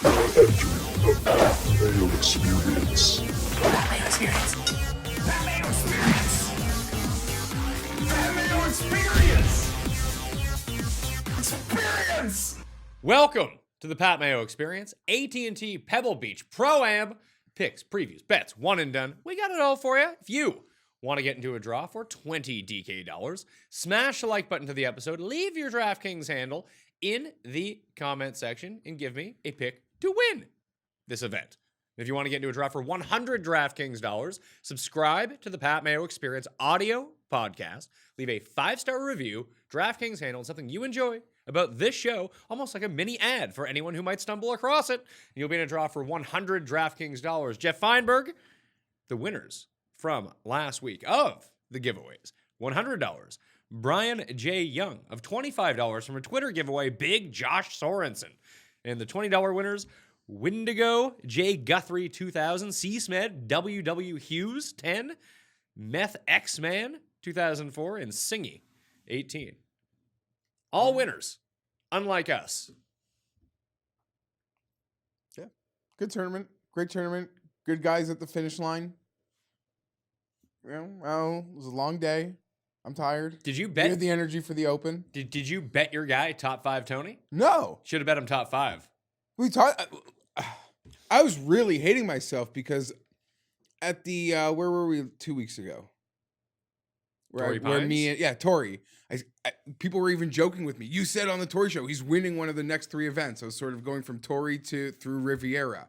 The Mayo Experience. That Mayo Experience. That Mayo Experience. That Mayo Experience. Experience. Welcome to the Pat Mayo Experience. AT&T Pebble Beach Pro-Am picks, previews, bets, one and done. We got it all for you. If you want to get into a draw for $20 DK dollars, smash the like button to the episode, leave your DraftKings handle in the comment section, and give me a pick to win this event. If you want to get into a draw for 100 DraftKings dollars, subscribe to the Pat Mayo Experience audio podcast, leave a 5-star review, DraftKings handle, and something you enjoy about this show, almost like a mini ad for anyone who might stumble across it. You'll be in a draw for 100 DraftKings dollars. Geoff Fienberg, the winners from last week of the giveaways. $100. Brian J. Young of $25 from a Twitter giveaway, Big Josh Sorensen. And the $20 winners, Windigo J. Guthrie 2000, C-Smed W.W. Hughes 10, Meth X-Man 2004, and Singy 18. All winners, unlike us. Yeah. Good tournament. Great tournament. Good guys at the finish line. You know, well, it was a long day. I'm tired. Did you We bet had the energy for the Open. Did you bet your guy top 5 Tony? No. Should have bet him top 5. We talked. I was really hating myself because at the where were we 2 weeks ago? Torrey Where Pines? me and Torrey. People were even joking with me. You said on the Torrey show he's winning one of the next 3 events. I was sort of going from Torrey through Riviera.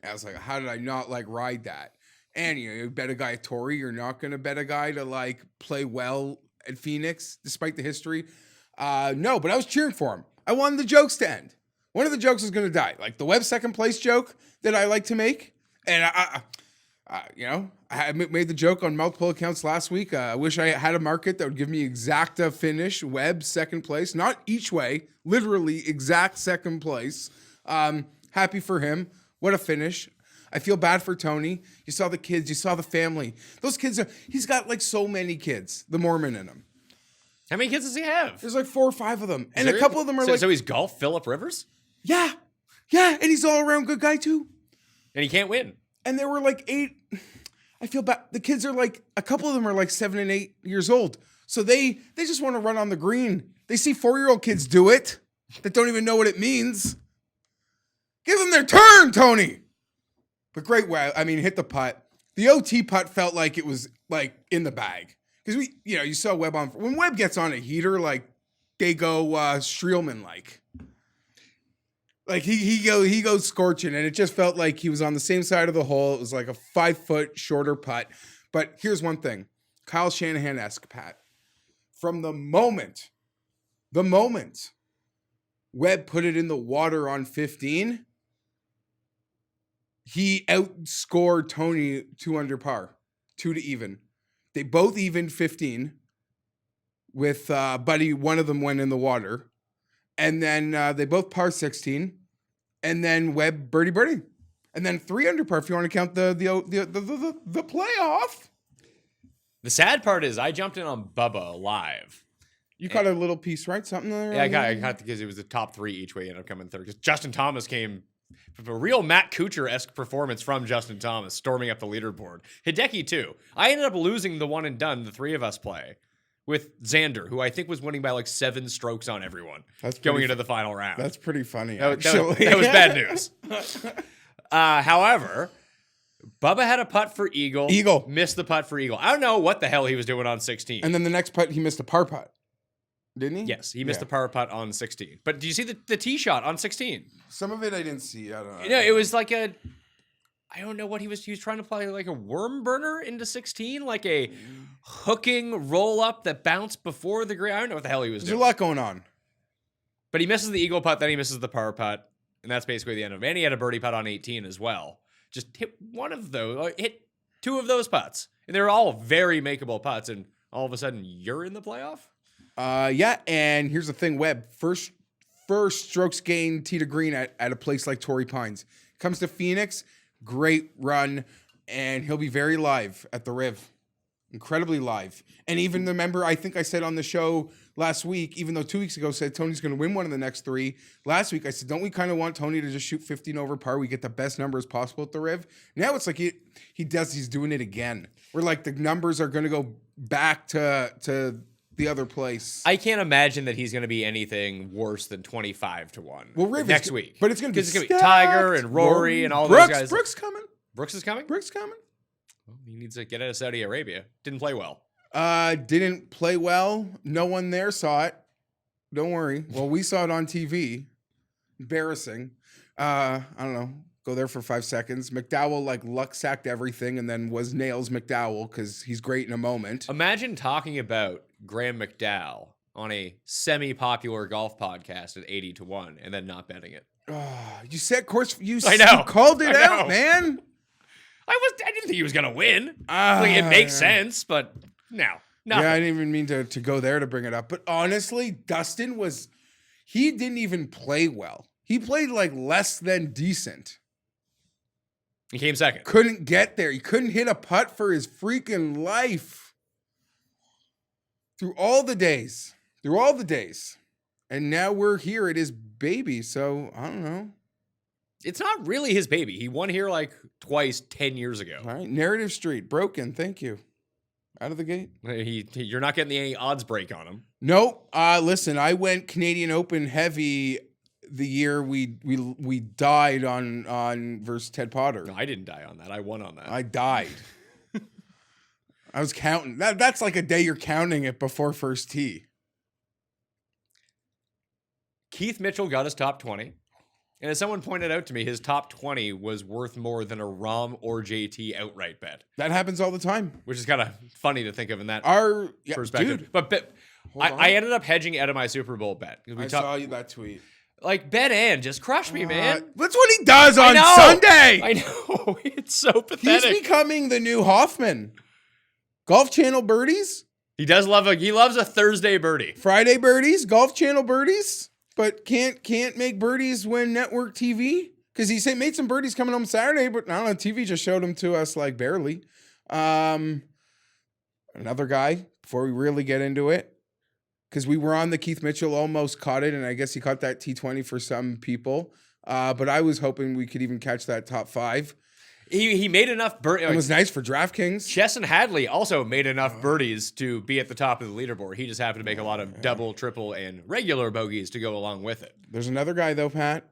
And I was like, how did I not ride that? And you bet a guy at Torrey. You're not going to bet a guy to play well at Phoenix despite the history. No, but I was cheering for him. I wanted the jokes to end. One of the jokes was going to die, like the Webb second place joke that I like to make. And I made the joke on multiple accounts last week. I wish I had a market that would give me exacta finish. Webb second place, not each way, literally exact second place. Happy for him. What a finish. I feel bad for Tony. You saw the kids. You saw the family. Those kids he's got so many kids, the Mormon in him. How many kids does he have? There's 4 or 5 of them. And a couple of them are So he's golf Phillip Rivers? Yeah. Yeah. And he's all around good guy too. And he can't win. And there were 8. I feel bad. The kids are a couple of them are 7 and 8 years old. So they just want to run on the green. They see 4-year-old kids do it that don't even know what it means. Give them their turn, Tony. But great way. I mean, hit the putt. The OT putt felt like it was in the bag. Because you saw Webb on, when Webb gets on a heater, they go Streelman he goes scorching, and it just felt like he was on the same side of the hole. It was like a 5-foot shorter putt. But here's one thing, Kyle Shanahan-esque, Pat. From the moment Webb put it in the water on 15, he outscored Tony 2 under par, 2 to even. They both evened 15 with Buddy. One of them went in the water. And then they both par 16. And then Webb birdie. And then 3 under par if you want to count the playoff. The sad part is I jumped in on Bubba live. You caught a little piece, right? Something there? Yeah, I got because it was the top 3 each way. Ended up coming third. Because Justin Thomas came with a real Matt Kuchar-esque performance from Justin Thomas, storming up the leaderboard. Hideki, too. I ended up losing the one and done the 3 of us play with Xander, who I think was winning by 7 strokes on everyone. That's going into the final round. That's pretty funny, that actually. That was bad news. However, Bubba had a putt for Eagle. Missed the putt for Eagle. I don't know what the hell he was doing on 16. And then the next putt, he missed a par putt. Didn't he? Yes, he missed the par putt on 16. But do you see the tee shot on 16? Some of it I didn't see. I don't know. It was I don't know what he was trying to play, a worm burner into 16, a hooking roll up that bounced before the green. I don't know what the hell he was doing. There's a lot going on. But he misses the eagle putt, then he misses the par putt, and that's basically the end of it. And he had a birdie putt on 18 as well. Just hit one of those, hit 2 of those putts. And they were all very makeable putts, and all of a sudden you're in the playoff? Yeah, and here's the thing, Webb. First strokes gained tee to green at a place like Torrey Pines. Comes to Phoenix, great run, and he'll be very live at the Riv. Incredibly live. And even remember, I think I said on the show last week, even though 2 weeks ago I said Tony's going to win one of the next 3, last week I said, don't we kind of want Tony to just shoot 15 over par? We get the best numbers possible at the Riv. Now it's like he's doing it again. We're like the numbers are going to go back to the other place. I can't imagine that he's going to be anything worse than 25-1. Well, Riv next week. But it's going to be stacked. Tiger and Rory and all those guys. Brooks coming. Brooks is coming? Brooks coming. Well, he needs to get out of Saudi Arabia. Didn't play well. Didn't play well. No one there saw it. Don't worry. Well, we saw it on TV. Embarrassing. I don't know. Go there for 5 seconds. McDowell like luck sacked everything and then was nails McDowell because he's great in a moment. Imagine talking about Graham McDowell on a semi-popular golf podcast at 80-1 and then not betting it. You said course. I know. You called it out, man. I didn't think he was gonna win. Like it makes sense, but no. Nothing. Yeah, I didn't even mean to go there to bring it up. But honestly, Dustin he didn't even play well. He played like less than decent. He came second. Couldn't get there. He couldn't hit a putt for his freaking life. Through all the days. And now we're here at his baby. So I don't know. It's not really his baby. He won here like twice 10 years ago. All right. Narrative Street. Broken. Thank you. Out of the gate. You're not getting any odds break on him. Nope. Listen, I went Canadian Open heavy the year we died on versus Ted Potter. No, I didn't die on that. I won on that. I died. I was counting. That's like a day you're counting it before first tee. Keith Mitchell got his top 20. And as someone pointed out to me, his top 20 was worth more than a Rahm or JT outright bet. That happens all the time. Which is kind of funny to think of in that perspective. Dude, but I ended up hedging out of my Super Bowl bet. I saw you that tweet. Like, Bet and just crush me, man. That's what he does on Sunday. I know. It's so pathetic. He's becoming the new Hoffman. Golf Channel birdies. He loves a Thursday birdie. Friday birdies, Golf Channel birdies. But can't make birdies win network TV because he made some birdies coming home Saturday, but I don't know. TV just showed them to us like barely. Another guy before we really get into it, because we were on the Keith Mitchell, almost caught it, and I guess he caught that T20 for some people. But I was hoping we could even catch that top 5. He made enough birdies. It was nice for DraftKings. Chesson Hadley also made enough birdies to be at the top of the leaderboard. He just happened to make a lot of double, triple, and regular bogeys to go along with it. There's another guy, though, Pat.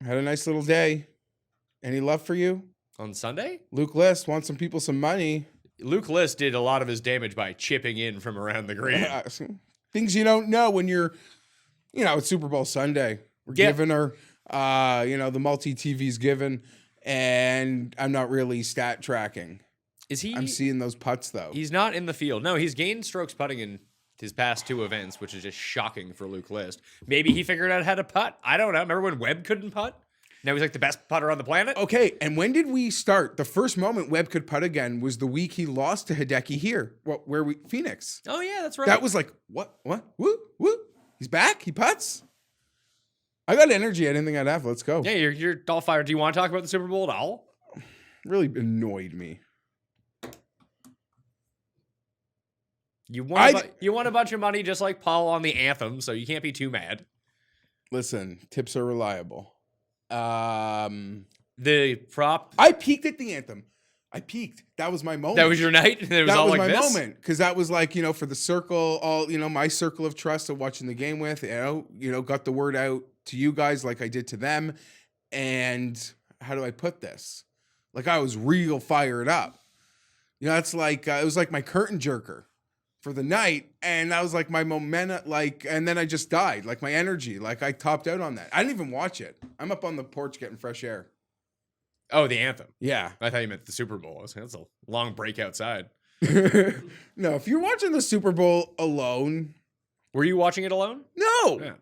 Had a nice little day. Any love for you? On Sunday? Luke List wants some people some money. Luke List did a lot of his damage by chipping in from around the green. Things you don't know when you're, it's Super Bowl Sunday. We're giving her, the multi-TV's given. And I'm not really stat tracking. Is he? I'm seeing those putts, though. He's not in the field. No, he's gained strokes putting in his past 2 events, which is just shocking for Luke List. Maybe he figured out how to putt. I don't know. Remember when Webb couldn't putt? Now he's like the best putter on the planet? Okay, and when did we start? The first moment Webb could putt again was the week he lost to Hideki here. Phoenix. Oh, yeah, that's right. That was like, what? Woo? He's back? He putts? I got energy. I didn't think I'd have. Let's go. Yeah, you're all fired. Do you want to talk about the Super Bowl at all? Really annoyed me. You want a bunch of money just like Paul on the anthem, so you can't be too mad. Listen, tips are reliable. The prop. I peaked at the anthem. I peaked. That was my moment. That was your night? It was that all was like my this? moment. Because that was like, for the circle, my circle of trust of watching the game with, got the word out to you guys like I did to them. And how do I put this? Like I was real fired up. It's like, it was like my curtain jerker for the night. And that was like my momentum, and then I just died. Like my energy, like I topped out on that. I didn't even watch it. I'm up on the porch getting fresh air. Oh, the anthem. Yeah. I thought you meant the Super Bowl. That's a long break outside. No, if you're watching the Super Bowl alone. Were you watching it alone? No. Yeah.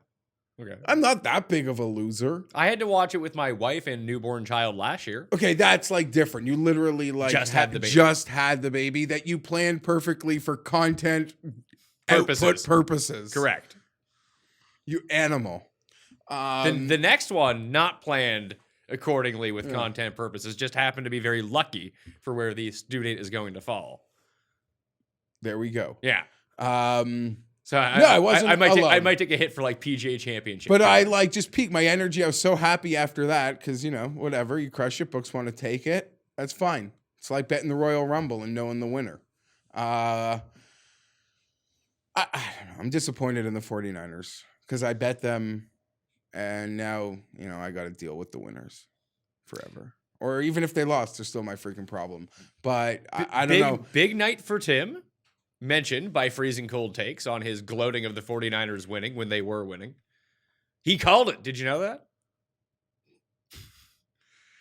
Okay. I'm not that big of a loser. I had to watch it with my wife and newborn child last year. Okay, that's like different. You literally just had the baby that you planned perfectly for content output purposes. Correct. You animal. The next one, not planned accordingly with content purposes, just happened to be very lucky for where the due date is going to fall. There we go. Yeah. Um, So I wasn't I alone. might take a hit for like PGA Championship. But I like just peaked my energy. I was so happy after that because, whatever. You crush it. Books want to take it. That's fine. It's like betting the Royal Rumble and knowing the winner. I don't know. I'm disappointed in the 49ers because I bet them and now, I got to deal with the winners forever. Or even if they lost, they're still my freaking problem. But I don't know. Big night for Tim. Mentioned by Freezing Cold Takes on his gloating of the 49ers winning when they were winning. He called it. Did you know that?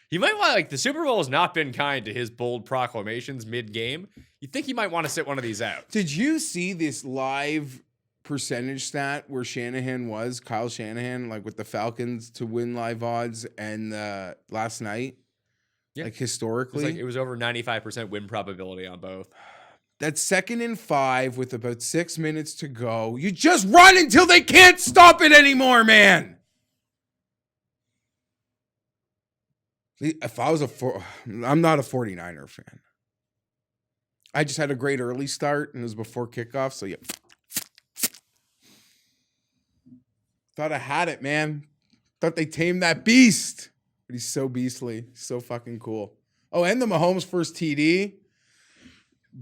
You might want, the Super Bowl has not been kind to his bold proclamations mid-game. You think he might want to sit one of these out. Did you see this live percentage stat where Kyle Shanahan, with the Falcons to win live odds and last night? Yeah. Historically? It was over 95% win probability on both. That's 2nd and 5 with about 6 minutes to go. You just run until they can't stop it anymore, man. If I was I'm not a 49er fan. I just had a great early start and it was before kickoff. So yeah. Thought I had it, man. Thought they tamed that beast. But he's so beastly. So fucking cool. Oh, and the Mahomes first TD.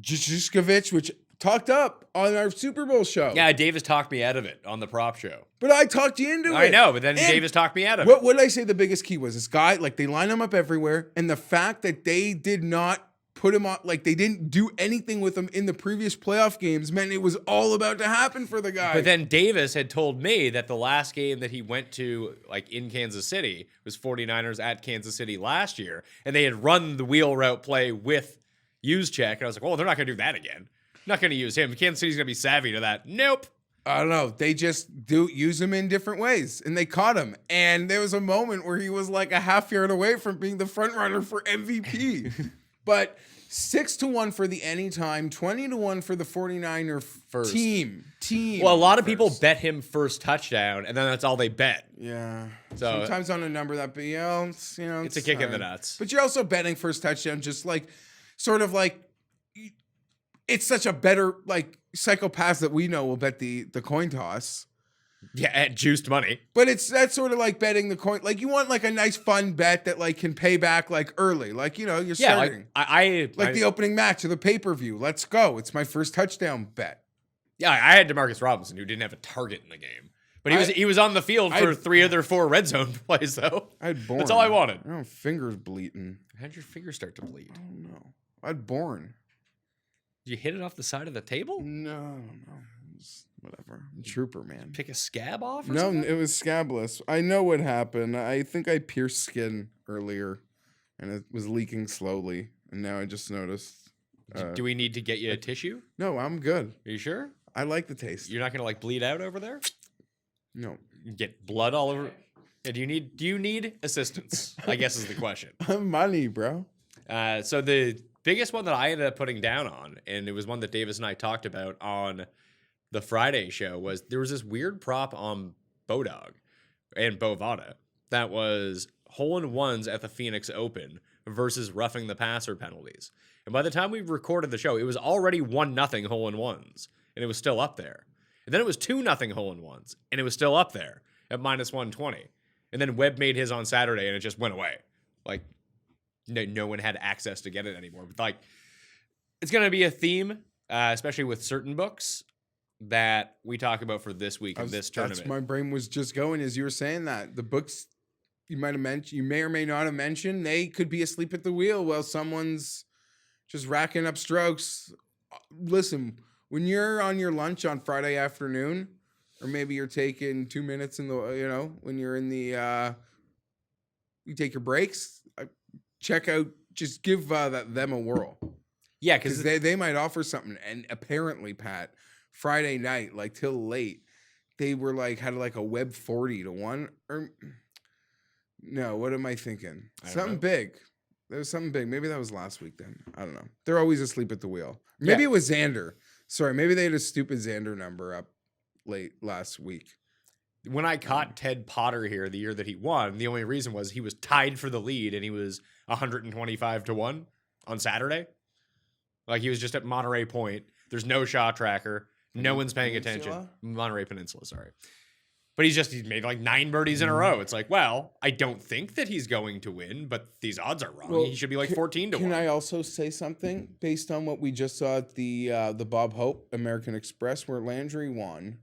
Juszkiewicz, which talked up on our Super Bowl show. Yeah, Davis talked me out of it on the prop show. But I talked you into it. I know, but then And Davis talked me out of it. What did I say the biggest key was? This guy, they line him up everywhere, and the fact that they did not put him on, they didn't do anything with him in the previous playoff games meant it was all about to happen for the guy. But then Davis had told me that the last game that he went to, in Kansas City, was 49ers at Kansas City last year, and they had run the wheel route play with Juszczyk, and I was like, well, they're not going to do that again. Not going to use him. Kansas City's going to be savvy to that. Nope. I don't know. They just use him in different ways, and they caught him. And there was a moment where he was like a half yard away from being the front runner for MVP. But 6-1 for the anytime, 20-1 for the 49er First. team. Well, a lot of first. people bet him first touchdown, and then that's all they bet. Yeah. So- sometimes on a number that, but It's a kick in the nuts. But you're also betting first touchdown, just it's such a better psychopaths that we know will bet the coin toss. Yeah, at juiced money. But that's sort of like betting the coin. You want a nice fun bet that can pay back early. You're starting. The opening match of the pay-per-view. Let's go. It's my first touchdown bet. Yeah, I had DeMarcus Robinson, who didn't have a target in the game. But he was on the field for 3 of their 4 red zone plays, though. I had Bourne. That's all I wanted. Fingers bleeding. How'd your fingers start to bleed? I don't know. I had Bourne. Did you hit it off the side of the table? No. It was whatever. Trooper, man. Pick a scab off or No, something? it was scabless. I know what happened. I think I pierced skin earlier, and it was leaking slowly. And now I just noticed. Do we need to get you a tissue? No, I'm good. Are you sure? I like the taste. You're not going to bleed out over there? No. Get blood all over? Yeah, do you need assistance? I guess is the question. Money, bro. So the biggest one that I ended up putting down on, and it was one that Davis and I talked about on the Friday show, was there was this weird prop on Bodog and Bovada that was hole-in-ones at the Phoenix Open versus roughing the passer penalties. And by the time we recorded the show, it was already 1-0 hole-in-ones, and it was still up there. And then it was 2-0 hole-in-ones, and it was still up there at -120. And then Webb made his on Saturday, and it just went away. No one had access to get it anymore. But it's going to be a theme, especially with certain books that we talk about for this week of this tournament. That's my brain was just going as you were saying that. The books you might have mentioned, you may or may not have mentioned, they could be asleep at the wheel while someone's just racking up strokes. Listen, when you're on your lunch on Friday afternoon, or maybe you're taking 2 minutes in the, when you're in the, you take your breaks, check out, just give them a whirl. Yeah, because they might offer something. And apparently, Pat, Friday night, till late, they were had a Web 40-1 or no, what am I thinking? Something big. There was something big. Maybe that was last week then. I don't know. They're always asleep at the wheel. Maybe it was Xander. Sorry, maybe they had a stupid Xander number up late last week. When I caught Ted Potter here the year that he won, the only reason was he was tied for the lead and he was 125-1 on Saturday. He was just at Monterey Point. There's no shot tracker. No one's paying Peninsula? attention. Monterey Peninsula, sorry. But he's made like 9 birdies in a row. It's like, well, I don't think that he's going to win, but these odds are wrong. Well, he should be like 14 to 1. Can I also say something based on what we just saw at the Bob Hope American Express where Landry won?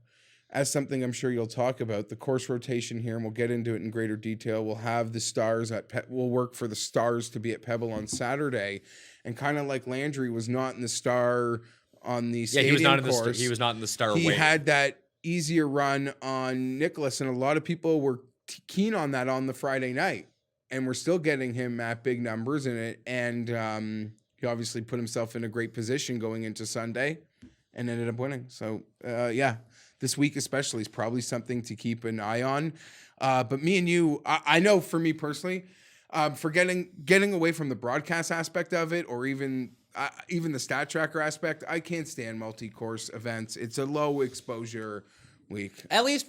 As something I'm sure you'll talk about, the course rotation here, and we'll get into it in greater detail. We'll have the stars we'll work for the stars to be at Pebble on Saturday, and kind of like Landry was not in the star on the stadium he was not in course. he was not in the star. He wave. had that easier run on Nicholas, and a lot of people were keen on that on the Friday night, and we're still getting him at big numbers in it. And he obviously put himself in a great position going into Sunday, and ended up winning. So this week especially is probably something to keep an eye on. But me and you, I know for me personally, for getting away from the broadcast aspect of it, or even the stat tracker aspect, I can't stand multi-course events. It's a low exposure week. At least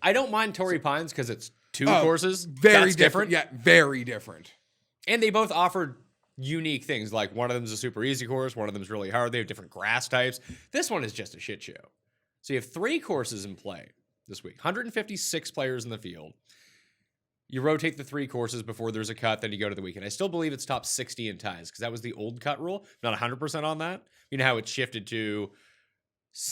I don't mind Torrey Pines because it's 2 courses. Very That's different. Yeah, very different. And they both offered unique things. Like one of them is a super easy course. One of them is really hard. They have different grass types. This one is just a shit show. So you have 3 courses in play this week. 156 players in the field. You rotate the 3 courses before there's a cut, then you go to the weekend. I still believe it's top 60 in ties because that was the old cut rule. Not 100% on that. You know how it shifted to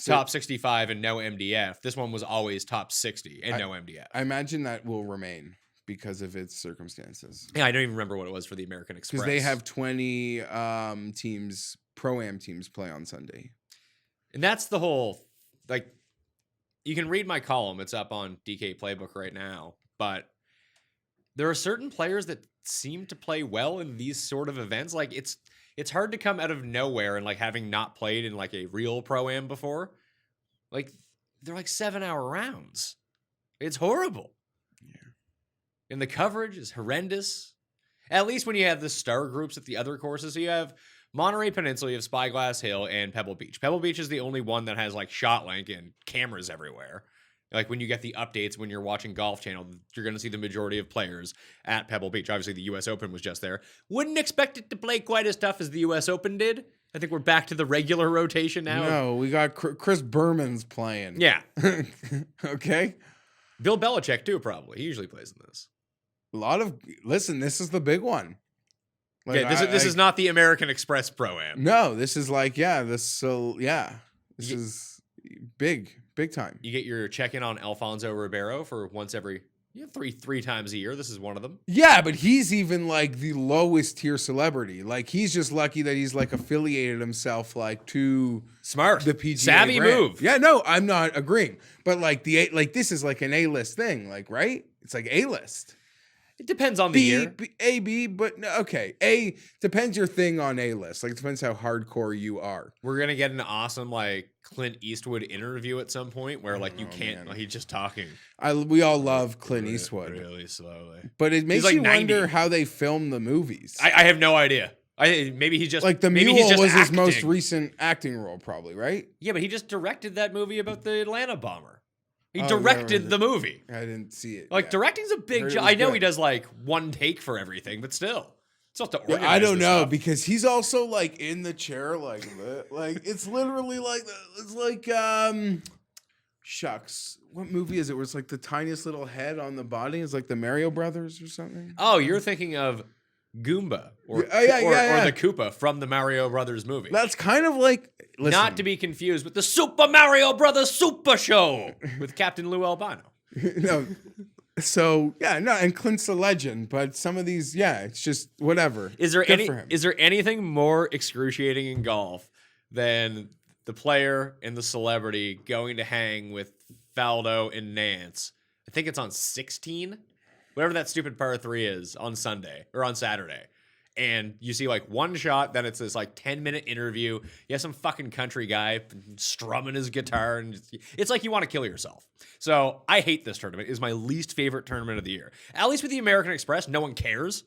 top 65 and no MDF. This one was always top 60 and no MDF. I imagine that will remain because of its circumstances. Yeah, I don't even remember what it was for the American Express. Because they have 20 teams, Pro-Am teams play on Sunday. And that's the whole, like, you can read my column. It's up on DK Playbook right now. But there are certain players that seem to play well in these sort of events. Like, it's hard to come out of nowhere and, like, having not played in, like, a real Pro-Am before. Like, they're, like, 7-hour rounds. It's horrible. Yeah. And the coverage is horrendous. At least when you have the star groups at the other courses. So you have Monterey Peninsula, you have Spyglass Hill, and Pebble Beach. Pebble Beach is the only one that has, like, shot link and cameras everywhere. Like, when you get the updates when you're watching Golf Channel, you're going to see the majority of players at Pebble Beach. Obviously, the U.S. Open was just there. Wouldn't expect it to play quite as tough as the U.S. Open did. I think we're back to the regular rotation now. No, we got Chris Berman's playing. Yeah. Okay. Bill Belichick, too, probably. He usually plays in this. Listen, this is the big one. Like, Yeah, this is not the American Express Pro-Am. No, this is like, this is big time. You get your check-in on Alfonso Ribeiro for once every three times a year. This is one of them. Yeah, but he's even like the lowest tier celebrity. Like, he's just lucky that he's like affiliated himself like to Smart. the PGA Savvy brand. move. Yeah, no, I'm not agreeing. But like this is like an A-list thing, like, right? It's like A-list. It depends on the year. B, but no, okay. A depends your thing on A-list. Like, it depends how hardcore you are. We're gonna get an awesome like Clint Eastwood interview at some point where like you can't. Like, he's just talking. We all love Clint Eastwood, really slowly. but it makes like you 90. wonder how they film the movies. I have no idea. Maybe he's just like the maybe Mule he's just was his acting. most recent acting role, probably, right? Yeah, but he just directed that movie about the Atlanta bomber. He Oh, directed never the movie. I didn't see it. Like, yet. directing's a big Heard it job. was I know good. he does like one take for everything, but still, it's not to Yeah, organize. I don't this know stuff. because he's also like in the chair, like it's literally like it's like shucks. What movie is it? Where it's like the tiniest little head on the body is like the Mario Brothers or something. Oh, you're thinking of Goomba or Yeah, yeah. or the Koopa from the Mario Brothers movie. That's kind of like Not to be confused with the Super Mario Brothers Super Show with Captain Lou Albano. no. So and Clint's a legend, but some of these, it's just whatever. Is there Good for him. Is there anything more excruciating in golf than the player and the celebrity going to hang with Faldo and Nance? I think it's on 16, whatever that stupid par 3 is, on Sunday or on Saturday. And you see like one shot, then it's this like 10-minute interview. You have some fucking country guy strumming his guitar, and it's like you want to kill yourself. So I hate this tournament. It's my least favorite tournament of the year. At least with the American Express, no one cares.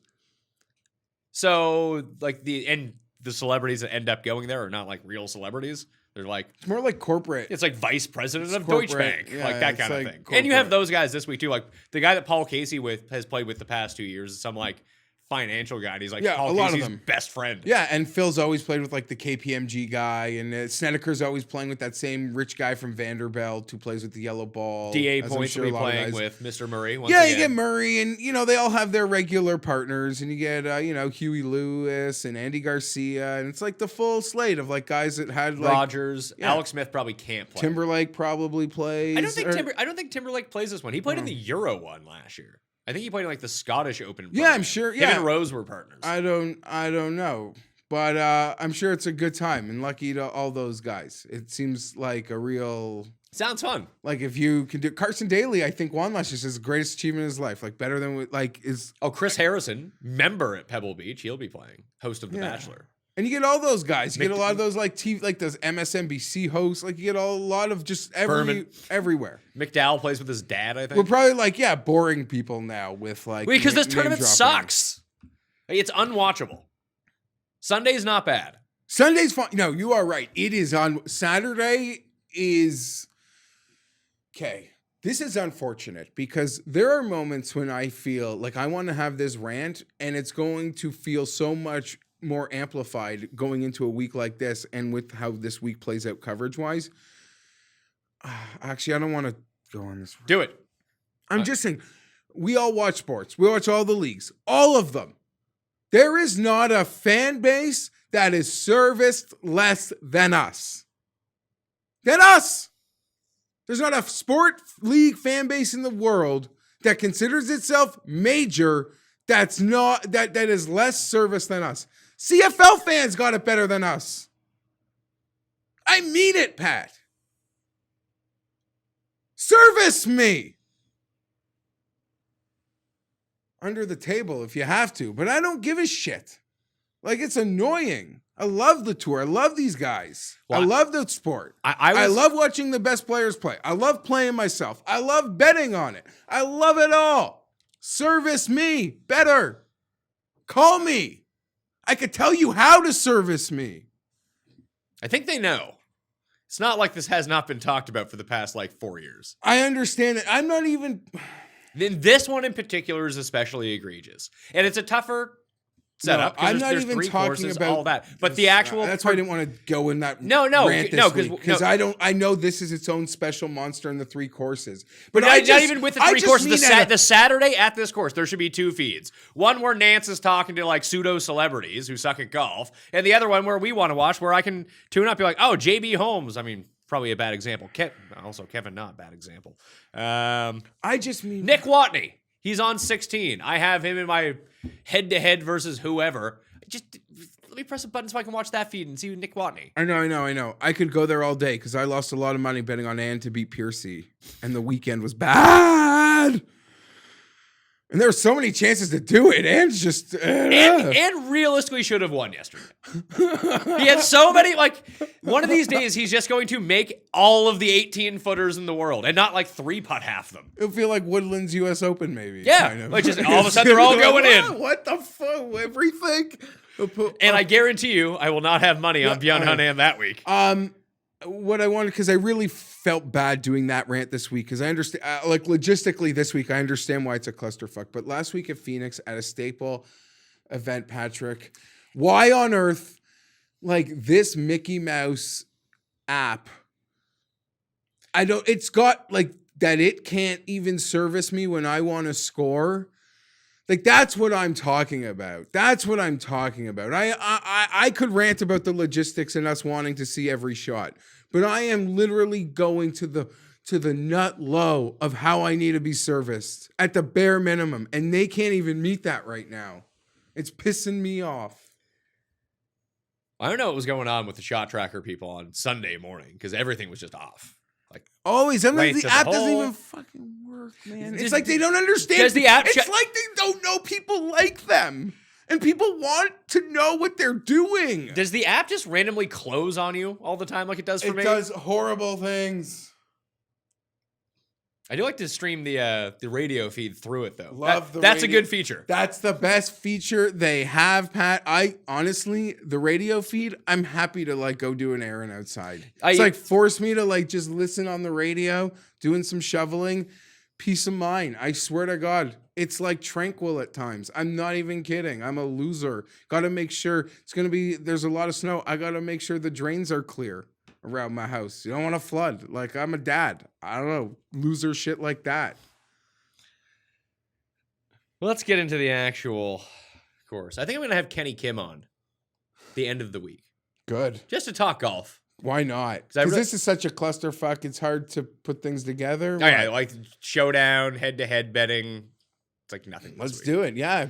So like the celebrities that end up going there are not like real celebrities. They're like, It's more like corporate. it's like vice president of corporate, Deutsche Bank, yeah, like that it's kind like of thing. And you have corporate. those guys this week too. Like the guy that Paul Casey has played with the past 2 years is some like financial guy. And he's like Yeah, Paul a lot of Casey's them. best friend. Yeah, and Phil's always played with like the KPMG guy, and Snedeker's always playing with that same rich guy from Vanderbilt who plays with the yellow ball. DA as I'm points sure will a be lot of playing guys- with Mr. Murray. Once Yeah, again. you get Murray, and they all have their regular partners, and you get Huey Lewis and Andy Garcia, and it's like the full slate of like guys that had like Rogers. Yeah. Alex Smith probably can't play. Timberlake probably plays. I don't think Timberlake plays this one. He played in the Euro one last year. I think he played in like the Scottish Open. Yeah, I'm sure. Him Yeah, and Rose were partners. I don't know, but I'm sure it's a good time, and lucky to all those guys. It seems like a real. Sounds fun. Like if you can do Carson Daly, I think won last year. His greatest achievement in his life. Like better than is. Oh, Chris Harrison, member at Pebble Beach. He'll be playing. Host of The Bachelor. And you get all those guys. You get a lot of those like TV, like those MSNBC hosts. Like you get a lot of just everywhere. McDowell plays with his dad, I think. We're probably like boring people now with like. Wait, because this name tournament dropping. sucks. It's unwatchable. Sunday's not bad. Sunday's fun. No, you are right. It is on Saturday. Is okay. This is unfortunate because there are moments when I feel like I want to have this rant, and it's going to feel so much more amplified going into a week like this, and with how this week plays out coverage wise. Actually, I don't want to go on this. Do it. I'm just saying, we all watch sports. We watch all the leagues, all of them. There is not a fan base that is serviced less than us. There's not a sport league fan base in the world that considers itself major that is less service than us. CFL fans got it better than us. I mean it, Pat. Service me. Under the table if you have to, but I don't give a shit. Like, it's annoying. I love the tour. I love these guys. Well, I love the sport. I love watching the best players play. I love playing myself. I love betting on it. I love it all. Service me better. Call me. I could tell you how to service me. I think they know. It's not like this has not been talked about for the past, 4 years. I understand it. I'm not even... Then this one in particular is especially egregious. And it's a tougher setup. No, I'm there's, not there's even three talking courses, about all that. But the actual... That's why I didn't want to go in that rant because I know this is its own special monster in the three courses. But not even with the three courses. The Saturday at this course, there should be two feeds. One where Nance is talking to pseudo-celebrities who suck at golf. And the other one where we want to watch where I can tune up and be like, oh, JB Holmes. I mean... Probably a bad example. Kevin, not bad example. I just mean... Nick Watney. He's on 16. I have him in my head-to-head versus whoever. Just let me press a button so I can watch that feed and see Nick Watney. I know. I could go there all day because I lost a lot of money betting on Ann to beat Piercy. And the weekend was bad. And there were so many chances to do it. Ann's just... And realistically should have won yesterday. He had so many... one of these days, he's just going to make all of the 18-footers in the world and not 3-putt half of them. It'll feel like Woodland's U.S. Open, maybe. Yeah. Kind of. Which is all of a sudden they're all going in. What the fuck? Everything? And I guarantee you, I will not have money on Bjorn Hunan that week. What I wanted, because I really felt bad doing that rant this week, because I understand, logistically this week, I understand why it's a clusterfuck. But last week at Phoenix at a staple event, Patrick, why on earth, this Mickey Mouse app, it's got that it can't even service me when I want to score. That's what I'm talking about. I could rant about the logistics and us wanting to see every shot, but I am literally going to the nut low of how I need to be serviced at the bare minimum, and they can't even meet that right now. It's pissing me off. I don't know what was going on with the shot tracker people on Sunday morning because everything was just off. Always. Sometimes the app doesn't even fucking work, man. It's like they don't understand. Does the app it's like they don't know people like them. And people want to know what they're doing. Does the app just randomly close on you all the time like it does for me? It does horrible things. I do like to stream the radio feed through it, though. That's a good feature. That's the best feature they have, Pat. Honestly, the radio feed, I'm happy to go do an errand outside. It's force me to just listen on the radio, doing some shoveling. peace of mind. I swear to God, it's like tranquil at times. I'm not even kidding. I'm a loser. Got to make sure there's a lot of snow. I got to make sure the drains are clear around my house. You don't want to flood. Like, I'm a dad. I don't know. Loser shit like that. Well, let's get into the actual course. I think I'm going to have Kenny Kim on the end of the week. Good. Just to talk golf. Why not? Because this is such a clusterfuck. It's hard to put things together. Oh, yeah, like showdown, head-to-head betting. It's like nothing. Let's do it. Yeah.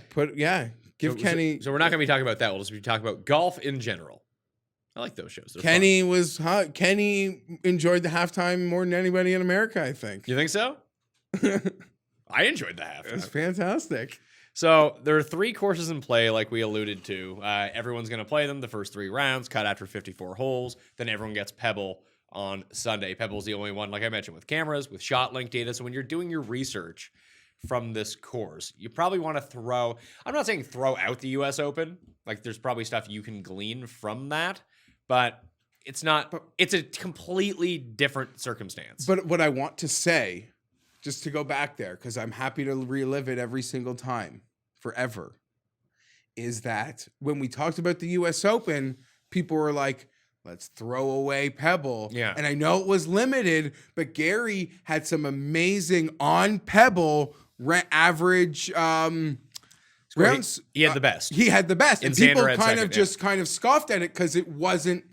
Give Kenny. So we're not going to be talking about that. We'll just be talking about golf in general. I like those shows. They're Kenny fun. was hot. Kenny enjoyed the halftime more than anybody in America, I think. You think so? I enjoyed the halftime. It was fantastic. So there are 3 courses in play, like we alluded to. Everyone's going to play them the first 3 rounds, cut after 54 holes. Then everyone gets Pebble on Sunday. Pebble's the only one, like I mentioned, with cameras, with shot link data. So when you're doing your research from this course, you probably want to I'm not saying throw out the U.S. Open. Like, there's probably stuff you can glean from that. But it's a completely different circumstance. But what I want to say, just to go back there, because I'm happy to relive it every single time, forever, is that when we talked about the U.S. Open, people were like, let's throw away Pebble. Yeah. And I know it was limited, but Gary had some amazing on Pebble average rounds. He had the best. He had the best. And Xander people had kind of scoffed at it because it wasn't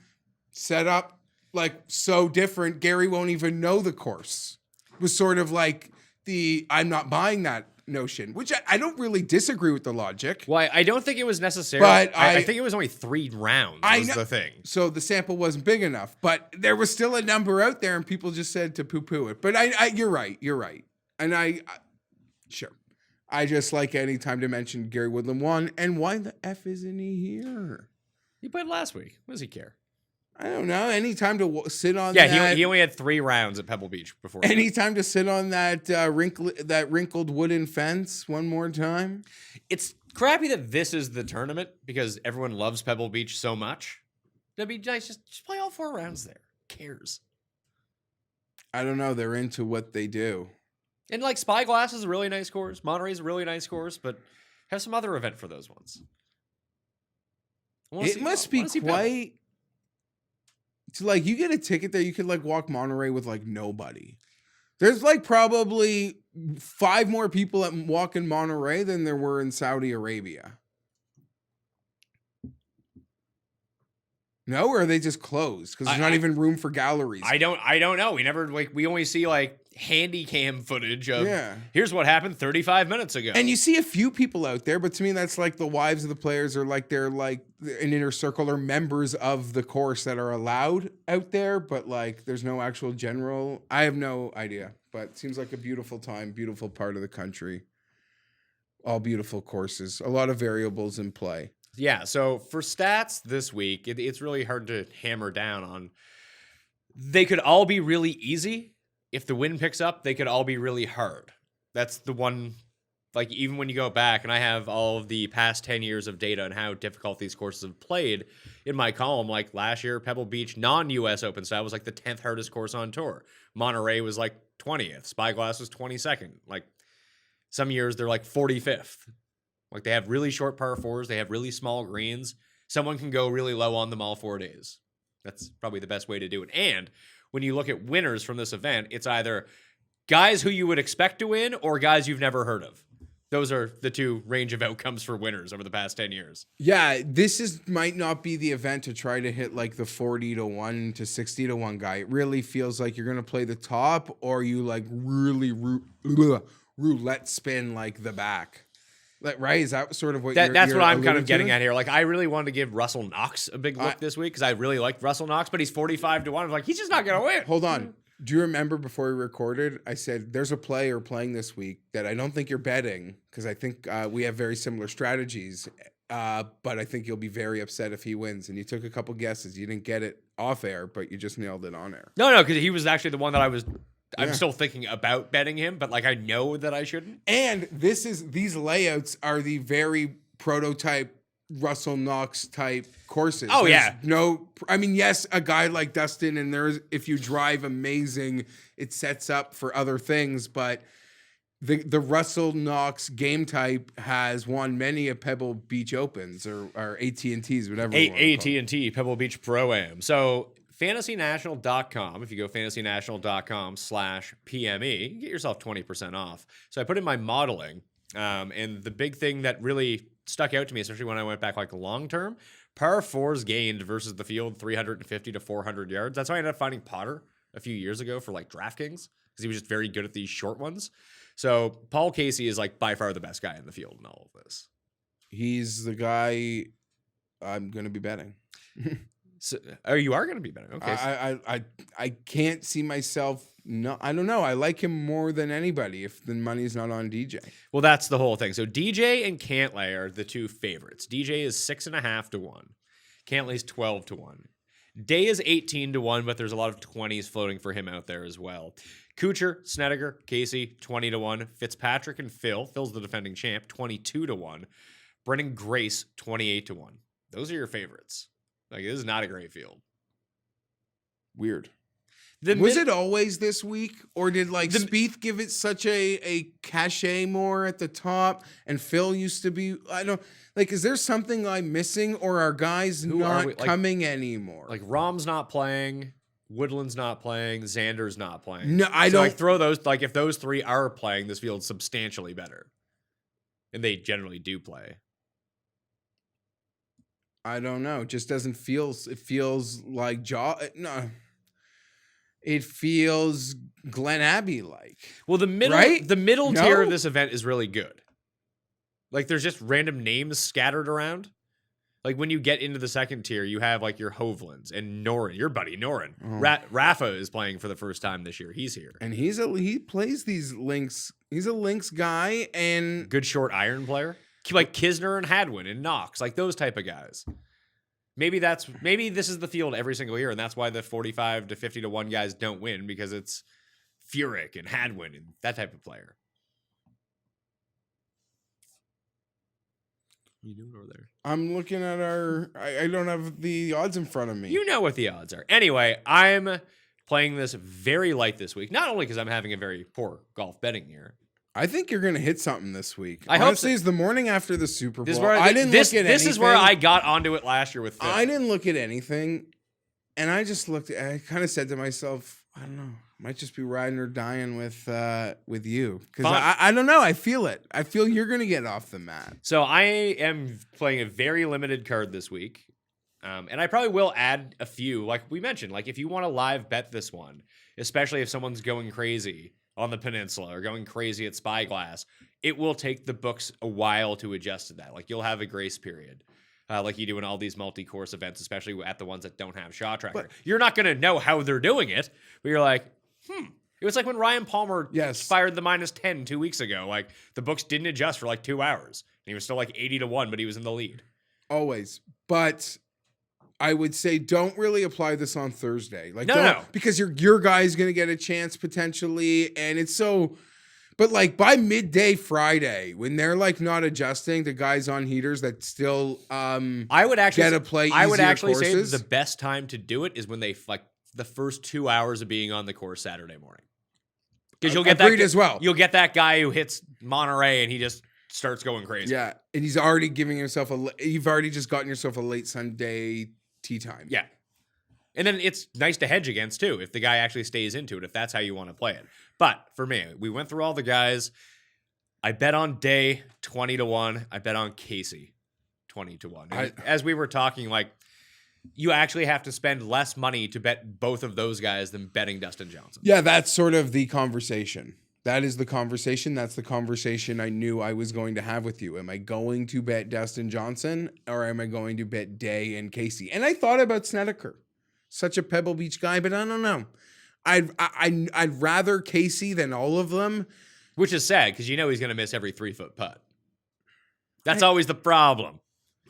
set up like so different. Gary won't even know the course. It was sort of like I'm not buying that notion, which I don't really disagree with the logic. Well, I don't think it was necessary. But I think it was only 3 rounds was the thing. So the sample wasn't big enough, but there was still a number out there and people just said to poo-poo it. But you're right. And sure. I just like any time to mention Gary Woodland won. And why the F isn't he here? He played last week. What does he care? I don't know. Any time to sit on that. Yeah, he only had 3 rounds at Pebble Beach before. Any time to sit on that wrinkled wooden fence one more time. It's crappy that this is the tournament because everyone loves Pebble Beach so much. That'd be nice. Just play all 4 rounds there. Who cares? I don't know. They're into what they do. And like Spyglass is a really nice course. Monterey's a really nice course, but have some other event for those ones. It must be quite. It's like you get a ticket there, you could like walk Monterey with like nobody. There's like probably 5 more people that walk in Monterey than there were in Saudi Arabia. No, or are they just closed because there's not even room for galleries? I don't know. We only see like handy cam footage of here's what happened 35 minutes ago. And you see a few people out there, but to me that's like the wives of the players or like they're like an inner circle or members of the course that are allowed out there, but like there's no actual general. I have no idea, but it seems like a beautiful time, beautiful part of the country. All beautiful courses, a lot of variables in play. Yeah, so for stats this week, it's really hard to hammer down on. They could all be really easy. If the wind picks up, they could all be really hard. That's the one, like even when you go back, and I have all of the past 10 years of data on how difficult these courses have played in my column, like last year, Pebble Beach non-US Open style was like the 10th hardest course on tour. Monterey was like 20th. Spyglass was 22nd. Like some years, they're like 45th. Like they have really short par 4s. They have really small greens. Someone can go really low on them all 4 days. That's probably the best way to do it. And when you look at winners from this event, it's either guys who you would expect to win or guys you've never heard of. Those are the 2 range of outcomes for winners over the past 10 years. Yeah, this might not be the event to try to hit like the 40-1 to 60-1 guy. It really feels like you're going to play the top or you like really roulette spin like the back. Like, right? Is that sort of what that's what I'm kind of getting at here? Like, I really wanted to give Russell Knox a big look this week because I really liked Russell Knox, but he's 45-1. I'm like, he's just not going to win. Hold on. Do you remember before we recorded, I said, there's a player playing this week that I don't think you're betting because I think we have very similar strategies, but I think you'll be very upset if he wins. And you took a couple guesses. You didn't get it off air, but you just nailed it on air. No, because he was actually the one that I'm still thinking about betting him, but like I know that I shouldn't. And these layouts are the very prototype Russell Knox type courses. Oh, yeah. Yes, a guy like Dustin, and if you drive amazing, it sets up for other things, but the Russell Knox game type has won many a Pebble Beach Opens or AT&Ts, whatever. AT&T Pebble Beach Pro-Am. So fantasynational.com, if you go fantasynational.com/PME, you can get yourself 20% off. So I put in my modeling, and the big thing that really stuck out to me, especially when I went back like long term, par fours gained versus the field 350 to 400 yards. That's why I ended up finding Potter a few years ago for like DraftKings, because he was just very good at these short ones. So Paul Casey is like by far the best guy in the field in all of this. He's the guy I'm going to be betting. So, you are going to be betting. Okay. I can't see myself. No, I don't know. I like him more than anybody if the money's not on DJ. Well, that's the whole thing. So DJ and Cantlay are the two favorites. DJ is 6.5 to 1. Cantlay's 12 to 1. Day is 18 to 1, but there's a lot of 20s floating for him out there as well. Kuchar, Snedeker, Casey, 20 to 1. Fitzpatrick and Phil. Phil's the defending champ, 22 to 1. Brendan Grace, 28 to 1. Those are your favorites. Like, this is not a great field. Weird. Was it always this week? Or did like Spieth give it such a cachet more at the top? And Phil used to be, I don't like, is there something I'm missing, or are guys not coming anymore? Like Rahm's not playing, Woodland's not playing, Xander's not playing. No, I don't like throw those, like if those three are playing, this field's substantially better. And they generally do play. I don't know. It just doesn't feel, it feels like no. It feels Glen Abbey like. Well, the middle tier of this event is really good. Like there's just random names scattered around. Like when you get into the second tier, you have like your Hovlands and Noren, your buddy Noren. Rafa is playing for the first time this year. He's here. And he plays these links. He's a links guy and good short iron player. Like Kisner and Hadwin and Knox, like those type of guys. Maybe this is the field every single year, and that's why the 45 to 50 to 1 guys don't win, because it's Furyk and Hadwin and that type of player. What are you doing over there? I'm looking at I don't have the odds in front of me. You know what the odds are. Anyway, I'm playing this very light this week, not only because I'm having a very poor golf betting year. I think you're going to hit something this week. Honestly, it's the morning after the Super Bowl. I didn't look at anything. This is where I got onto it last year with Phil. I didn't look at anything, and I just looked at, I kind of said to myself, I don't know, might just be riding or dying with you. Because I don't know, I feel it. I feel you're going to get off the mat. So I am playing a very limited card this week, and I probably will add a few. Like we mentioned, like if you want to live bet this one, especially if someone's going crazy on the peninsula or going crazy at Spyglass, it will take the books a while to adjust to that. Like you'll have a grace period, like you do in all these multi-course events, especially at the ones that don't have shot tracker. But you're not going to know how they're doing it, but you're like, It was like when Ryan Palmer fired the -10 2 weeks ago. Like the books didn't adjust for like 2 hours. And he was still like 80 to 1, but he was in the lead. Always. But I would say don't really apply this on Thursday. Like no. Because your guy's going to get a chance potentially, and it's so. But like by midday Friday, when they're like not adjusting, the guys on heaters that still I would actually get to play. I would actually courses. say the best time to do it is when they like the first 2 hours of being on the course Saturday morning. Because you'll get that as well. You'll get that guy who hits Monterey and he just starts going crazy. Yeah, and he's already giving himself you've already just gotten yourself a late Sunday tee time. Yeah. And then it's nice to hedge against, too, if the guy actually stays into it, if that's how you want to play it. But for me, we went through all the guys. I bet on Day 20 to 1. I bet on Casey 20 to 1. As we were talking, like, you actually have to spend less money to bet both of those guys than betting Dustin Johnson. Yeah, that's sort of the conversation. That is the conversation. That's the conversation I knew I was going to have with you. Am I going to bet Dustin Johnson or am I going to bet Day and Casey? And I thought about Snedeker, such a Pebble Beach guy, but I don't know. I'd rather Casey than all of them. Which is sad because you know he's going to miss every 3-foot putt. That's always the problem.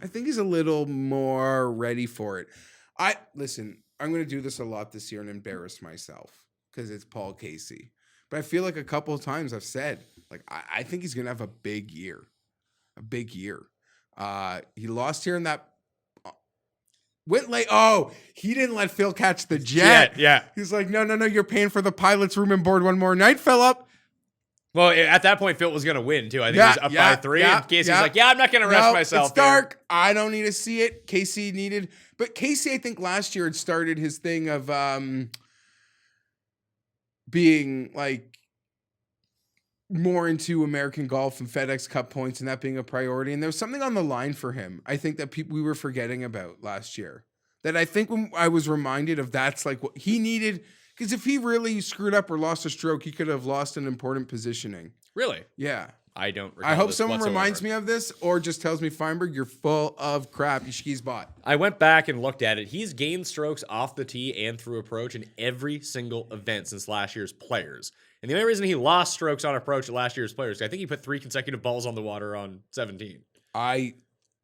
I think he's a little more ready for it. Listen, I'm going to do this a lot this year and embarrass myself because it's Paul Casey. But I feel like a couple of times I've said, like, I think he's going to have a big year. A big year. He lost here in that. Went late. Oh, he didn't let Phil catch the jet. Yeah. He's like, no, you're paying for the pilot's room and board one more night, Philip. Well, at that point, Phil was going to win, too. I think he was up by 3, and Casey's like, I'm not going to rush myself. It's dark. I don't need to see it. Casey needed... But Casey, I think last year had started his thing of being, like, more into American golf and FedEx Cup points and that being a priority. And there was something on the line for him, I think, that we were forgetting about last year. That I think when I was reminded of, that's, like, what he needed... Because if he really screwed up or lost a stroke, he could have lost an important positioning. Really? Yeah. I don't recall I hope this someone whatsoever. reminds me of this or just tells me, Fienberg, you're full of crap. He's bought. I went back and looked at it. He's gained strokes off the tee and through approach in every single event since last year's Players. And the only reason he lost strokes on approach at last year's Players, I think he put 3 consecutive balls on the water on 17.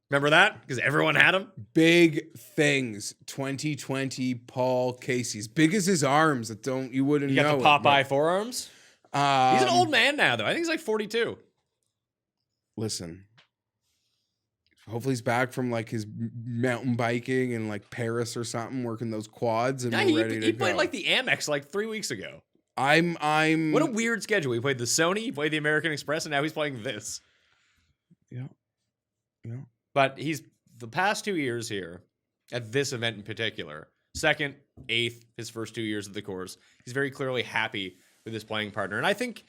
Remember that? Because everyone had him? Big things. 2020 Paul Casey's. Big as his arms that you wouldn't know. You got the Popeye forearms? He's an old man now, though. I think he's like 42. Listen. Hopefully he's back from like his mountain biking in like Paris or something, working those quads and we're ready to go. He played like the Amex like 3 weeks ago. I'm What a weird schedule. He played the Sony, he played the American Express, and now he's playing this. Yeah. Yeah. But he's the past 2 years here at this event in particular, 2nd, 8th, his first 2 years of the course. He's very clearly happy with his playing partner. And I think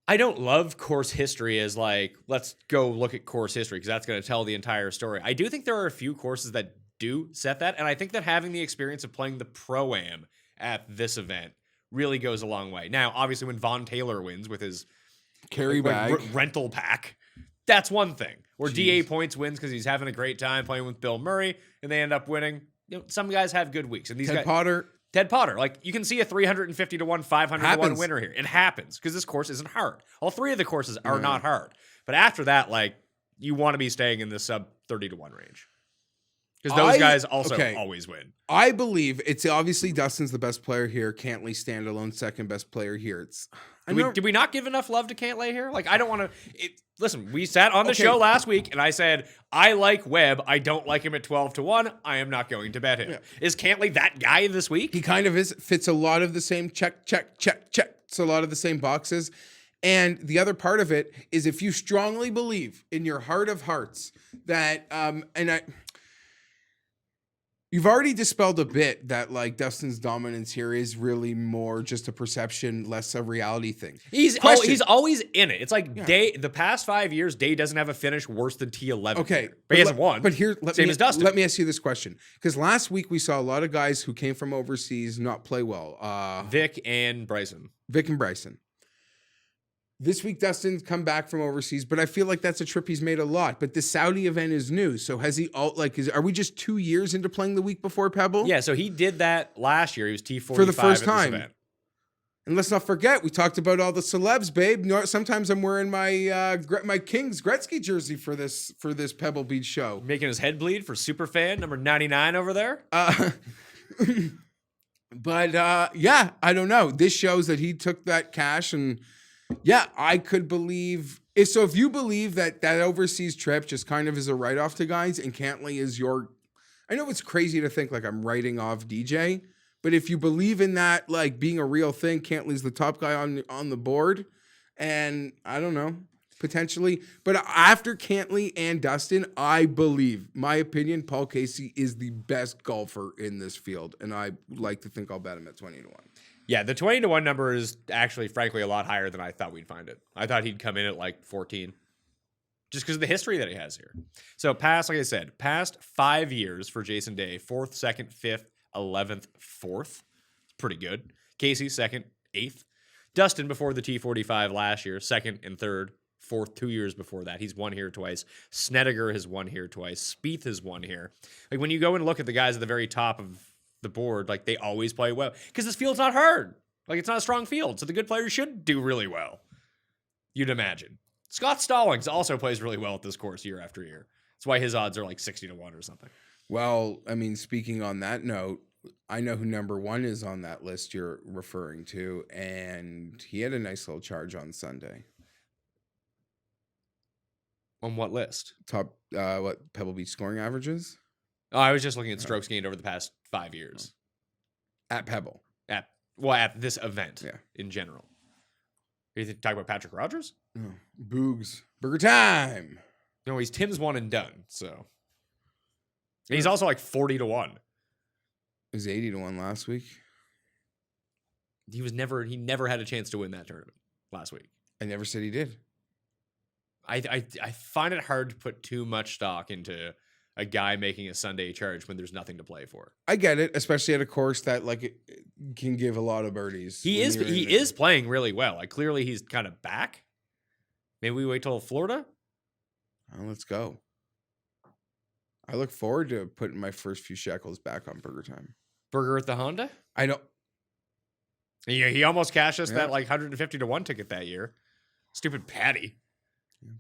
I don't love course history as like, let's go look at course history because that's going to tell the entire story. I do think there are a few courses that do set that. And I think that having the experience of playing the Pro-Am at this event really goes a long way. Now, obviously, when Von Taylor wins with his carry bag rental pack, that's one thing. Or DA Points wins because he's having a great time playing with Bill Murray, and they end up winning. You know, some guys have good weeks, and these Ted Potter, like you can see a 350 to 1, 500 to 1 winner here. It happens because this course isn't hard. All 3 of the courses are not hard, but after that, like you want to be staying in the sub 30 to 1 range because those guys also always win. I believe it's obviously Dustin's the best player here. Cantley standalone, second best player here. Did we not give enough love to Cantlay here? Like, I don't want to. Listen, we sat on the show last week, and I said I like Webb. I don't like him at 12 to 1. I am not going to bet him. Yeah. Is Cantlay that guy this week? He kind of is. Fits a lot of the same check. It's a lot of the same boxes. And the other part of it is if you strongly believe in your heart of hearts that, you've already dispelled a bit that like Dustin's dominance here is really more just a perception, less a reality thing. He's always in it. It's like Day. The past 5 years, Day doesn't have a finish worse than T11. Okay, but he hasn't won. But here, same as Dustin. Let me ask you this question, because last week we saw a lot of guys who came from overseas not play well. Vic and Bryson. This week, Dustin's come back from overseas, but I feel like that's a trip he's made a lot. But the Saudi event is new. So has he are we just 2 years into playing the week before Pebble? Yeah, so he did that last year. He was T45 for the first time. This event. And let's not forget, we talked about all the celebs, babe. You know, sometimes I'm wearing my Kings Gretzky jersey for this Pebble Beach show. Making his head bleed for Superfan, number 99 over there. But I don't know. This shows that he took that cash and... Yeah, I could believe. If you believe that overseas trip just kind of is a write-off to guys and Cantlay is I know it's crazy to think like I'm writing off DJ, but if you believe in that, like being a real thing, Cantlay's the top guy on the board. And I don't know, potentially. But after Cantlay and Dustin, I believe, my opinion, Paul Casey is the best golfer in this field. And I like to think I'll bet him at 20 to 1. Yeah, the 20 to 1 number is actually, frankly, a lot higher than I thought we'd find it. I thought he'd come in at like 14, just because of the history that he has here. So like I said, past 5 years for Jason Day, 4th, 2nd, 5th, 11th, 4th. It's pretty good. Casey, 2nd, 8th. Dustin before the T45 last year, 2nd and 3rd. 4th 2 years before that. He's won here twice. Snedeker has won here twice. Spieth has won here. Like when you go and look at the guys at the very top of the board, like they always play well because this field's not hard. Like it's not a strong field, so the good players should do really well. You'd imagine. Scott Stallings also plays really well at this course year after year. That's why his odds are like 60 to 1 or something. Well, I mean, speaking on that note, I know who number 1 is on that list you're referring to, and he had a nice little charge on Sunday. On what list? Top Pebble Beach scoring averages? Oh, I was just looking at strokes gained over the past 5 years. At Pebble. At this event in general. You talking about Patrick Rogers? Oh, Boogs. Burger time. No, he's Tim's one and done. So and he's also like 40-1. It was 80-1 last week. He never had a chance to win that tournament last week. I never said he did. I find it hard to put too much stock into a guy making a Sunday charge when there's nothing to play for. I get it, especially at a course that like it can give a lot of birdies. He is playing really well. Like clearly he's kind of back. Maybe we wait till Florida. Oh, let's go. I look forward to putting my first few shekels back on Burger Time. Burger at the Honda. I know. Yeah, he almost cashed us that like 150-1 ticket that year. Stupid Patty.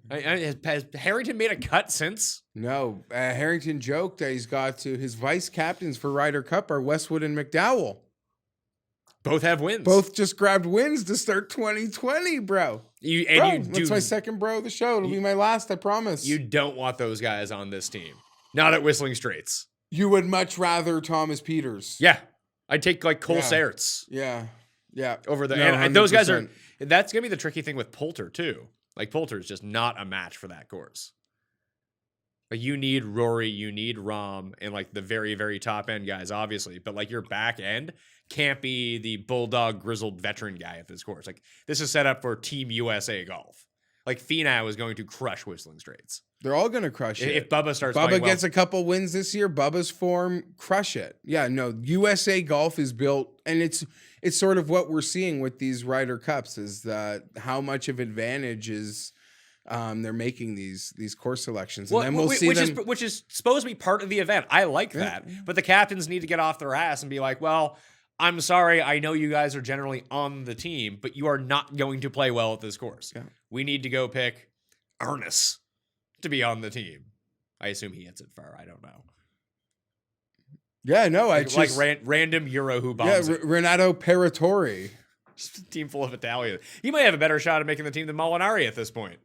Has Harrington made a cut since? No. Harrington joked that he's got to his vice captains for Ryder Cup are Westwood and McDowell. Both have wins. Both just grabbed wins to start 2020, bro. That's my second bro of the show. It'll be my last, I promise. You don't want those guys on this team. Not at Whistling Straits. You would much rather Thomas Peters. Yeah. I'd take like Cole Sertz. Yeah. Yeah. Over the No, and those guys 100%. that's gonna be the tricky thing with Poulter too. Like Poulter is just not a match for that course. Like you need Rory, you need Rahm, and like the very, very top end guys, obviously. But like your back end can't be the bulldog grizzled veteran guy at this course. Like this is set up for Team USA golf. Like Finau is going to crush Whistling Straits. They're all going to crush it. If Bubba starts Bubba playing gets well. a couple wins this year, Bubba's form, crush it. Yeah, no, USA golf is built, and it's sort of what we're seeing with these Ryder Cups is that how much of advantage is they're making these course selections. And then we'll see which is supposed to be part of the event. I like that. But the captains need to get off their ass and be like, well, I'm sorry, I know you guys are generally on the team, but you are not going to play well at this course. Yeah. We need to go pick Ernest to be on the team. I assume he hits it far. I don't know. Yeah, no, random Euro who bombs it. Renato Paratori. Just a team full of Italians. He might have a better shot at making the team than Molinari at this point.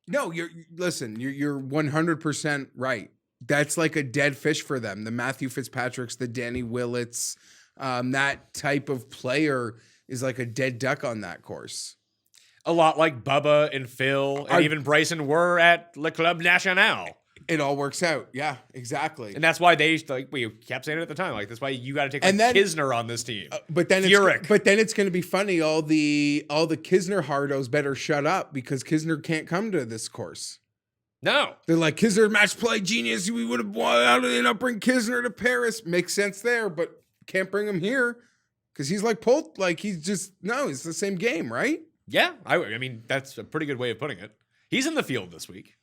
No, you're 100% right. That's like a dead fish for them. The Matthew Fitzpatricks, the Danny Willits, that type of player is like a dead duck on that course. A lot like Bubba and Phil and even Bryson were at Le Club National. It all works out. Yeah, exactly. And that's why we kept saying it at the time. Like, that's why you got to take Kisner on this team. But then it's going to be funny. All the Kisner hardos better shut up because Kisner can't come to this course. No. They're like, Kisner match play genius. We would have won. How do they not bring Kisner to Paris? Makes sense there, but can't bring him here because he's like Polt. Like it's the same game, right? Yeah. I mean, that's a pretty good way of putting it. He's in the field this week.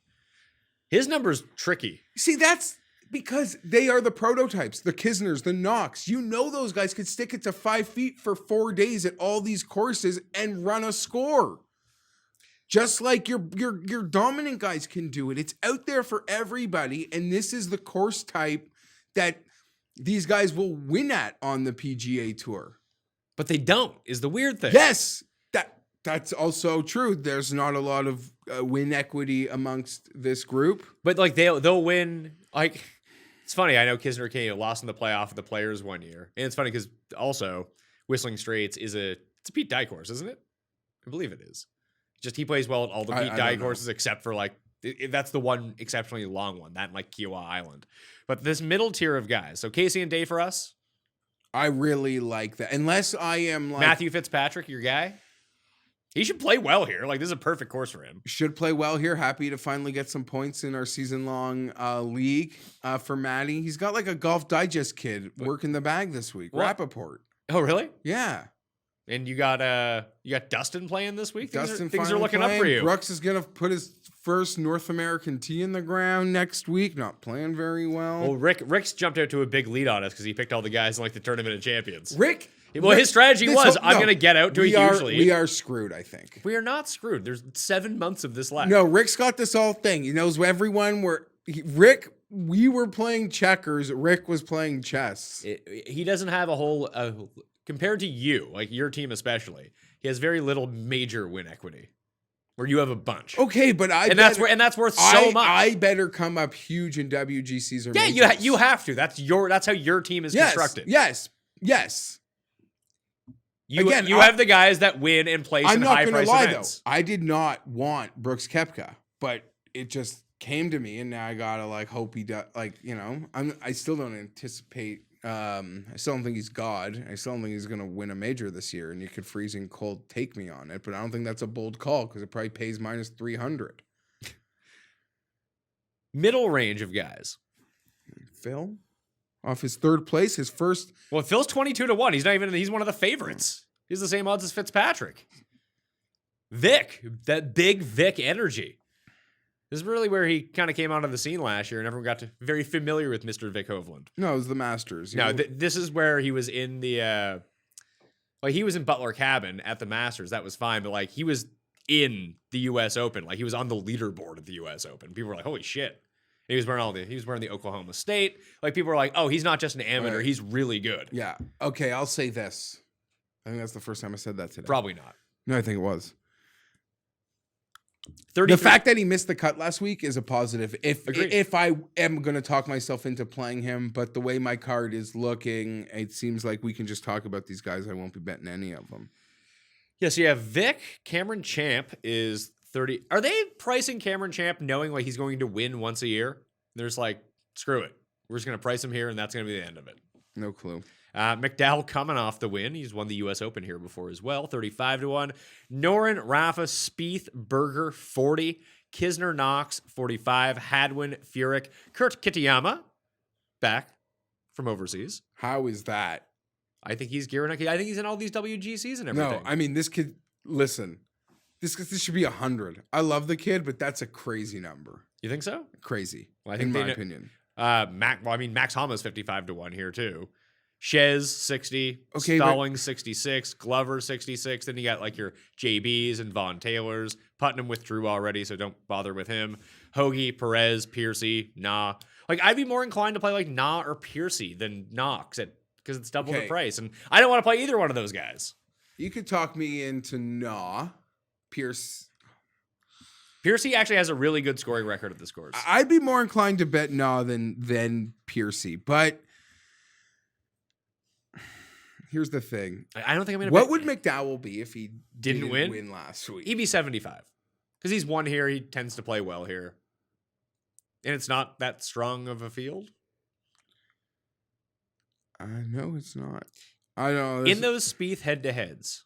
His number's tricky. See, that's because they are the prototypes, the Kisners, the Knox. You know those guys could stick it to 5 feet for 4 days at all these courses and run a score. Just like your dominant guys can do it. It's out there for everybody, and this is the course type that these guys will win at on the PGA Tour. But they don't, is the weird thing. Yes, that's also true. There's not a lot of win equity amongst this group. But like they'll win. Like it's funny. I know Kisner lost in the playoff of the Players one year, and it's funny because also Whistling Straits it's a Pete Dye course, isn't it? I believe it is. Just he plays well at all the Pete Dye courses except for like that's the one exceptionally long one, that and like Kiowa Island. But this middle tier of guys. So Casey and Day for us. I really like that. Unless I am like Matthew Fitzpatrick, your guy. He should play well here. Like, this is a perfect course for him. Should play well here. Happy to finally get some points in our season-long league for Matty. He's got like a Golf Digest kid working the bag this week. What? Rappaport. Oh, really? Yeah. And you got Dustin playing this week? Things are finally looking playing. up for you. Brooks is going to put his first North American tee in the ground next week. Not playing very well. Well, Rick's jumped out to a big lead on us because he picked all the guys in like the Tournament of Champions. His strategy was, I'm going to get out to a huge lead. We are screwed, I think. We are not screwed. There's 7 months of this left. No, Rick's got this all thing. He knows everyone. We were playing checkers. Rick was playing chess. He doesn't have a whole, compared to you, like your team especially, he has very little major win equity. Where you have a bunch. Okay, but that's worth so much. I better come up huge in WGCs or majors. You have to. That's how your team is constructed. Yes. You Again, have the guys that win and place I'm in not high going to price lie events. though. I did not want Brooks Koepka, but it just came to me, and now I gotta like hope he does. Like I still don't anticipate. I still don't think he's God. I still don't think he's gonna win a major this year. And you could freezing cold take me on it, but I don't think that's a bold call because it probably pays minus 300. Middle range of guys. Phil, off his third place, his first. Well, Phil's 22-1. He's one of the favorites. He's the same odds as Fitzpatrick. Vic, that big Vic energy. This is really where he kind of came onto the scene last year, and everyone got very familiar with Mr. Vic Hovland. No, it was the Masters. No, this is where he was in the, he was in Butler Cabin at the Masters. That was fine, but he was in the U.S. Open. He was on the leaderboard at the U.S. Open. People were like, "Holy shit!" And he was wearing the Oklahoma State. People were like, "Oh, he's not just an amateur. Right. He's really good." Yeah. Okay, I'll say this. I think that's the first time I said that today. Probably not. No, I think it was. 33 The fact that he missed the cut last week is a positive. Agreed. If I am going to talk myself into playing him, but the way my card is looking, it seems like we can just talk about these guys. I won't be betting any of them. Yeah, so you have Vic. Cameron Champ is 30. Are they pricing Cameron Champ knowing he's going to win once a year? They're just like, screw it. We're just going to price him here, and that's going to be the end of it. No clue. McDowell coming off the win. He's won the U.S. Open here before as well, 35-1. Noren, Rafa, Spieth, Berger, 40. Kisner, Knox, 45. Hadwin, Furyk. Kurt Kitayama, back from overseas. How is that? I think he's gearing up. I think he's in all these WGCs and everything. No, I mean, this kid, listen, this should be 100. I love the kid, but that's a crazy number. You think so? Crazy, Well, I think in my opinion. Max Homa's 55-1 here too. Shez 60, Okay, Stallings 66, Glover 66. Then you got your JBs and Von Taylors. Putnam withdrew already, so don't bother with him. Hoagie, Perez, Piercy, Nah. I'd be more inclined to play Nah or Piercy than Knox because it's double the price, and I don't want to play either one of those guys. You could talk me into Nah, Piercy actually has a really good scoring record at this course. I'd be more inclined to bet Nah than Piercy, but here's the thing. I don't think I'm going to What would McDowell be if he Didn't win last week? He'd be 75. Because he's won here. He tends to play well here. And it's not that strong of a field. No, it's not. I know. In those Spieth head-to-heads,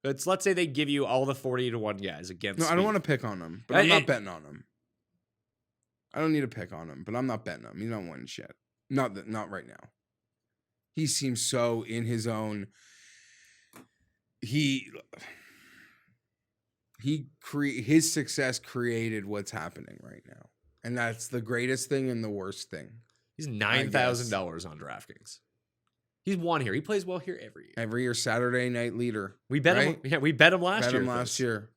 let's say they give you all the 40-1 guys against No, I don't Spieth. want to pick on him, but I'm not betting on him. I don't need to pick on him, but I'm not betting him. He's not winning shit. Not right now. He seems so in his own. His success created what's happening right now, and that's the greatest thing and the worst thing. He's $9,000 on DraftKings. He's won here. He plays well here every year. Every year, Saturday night leader. We bet him. Yeah, we bet him last year. Last year.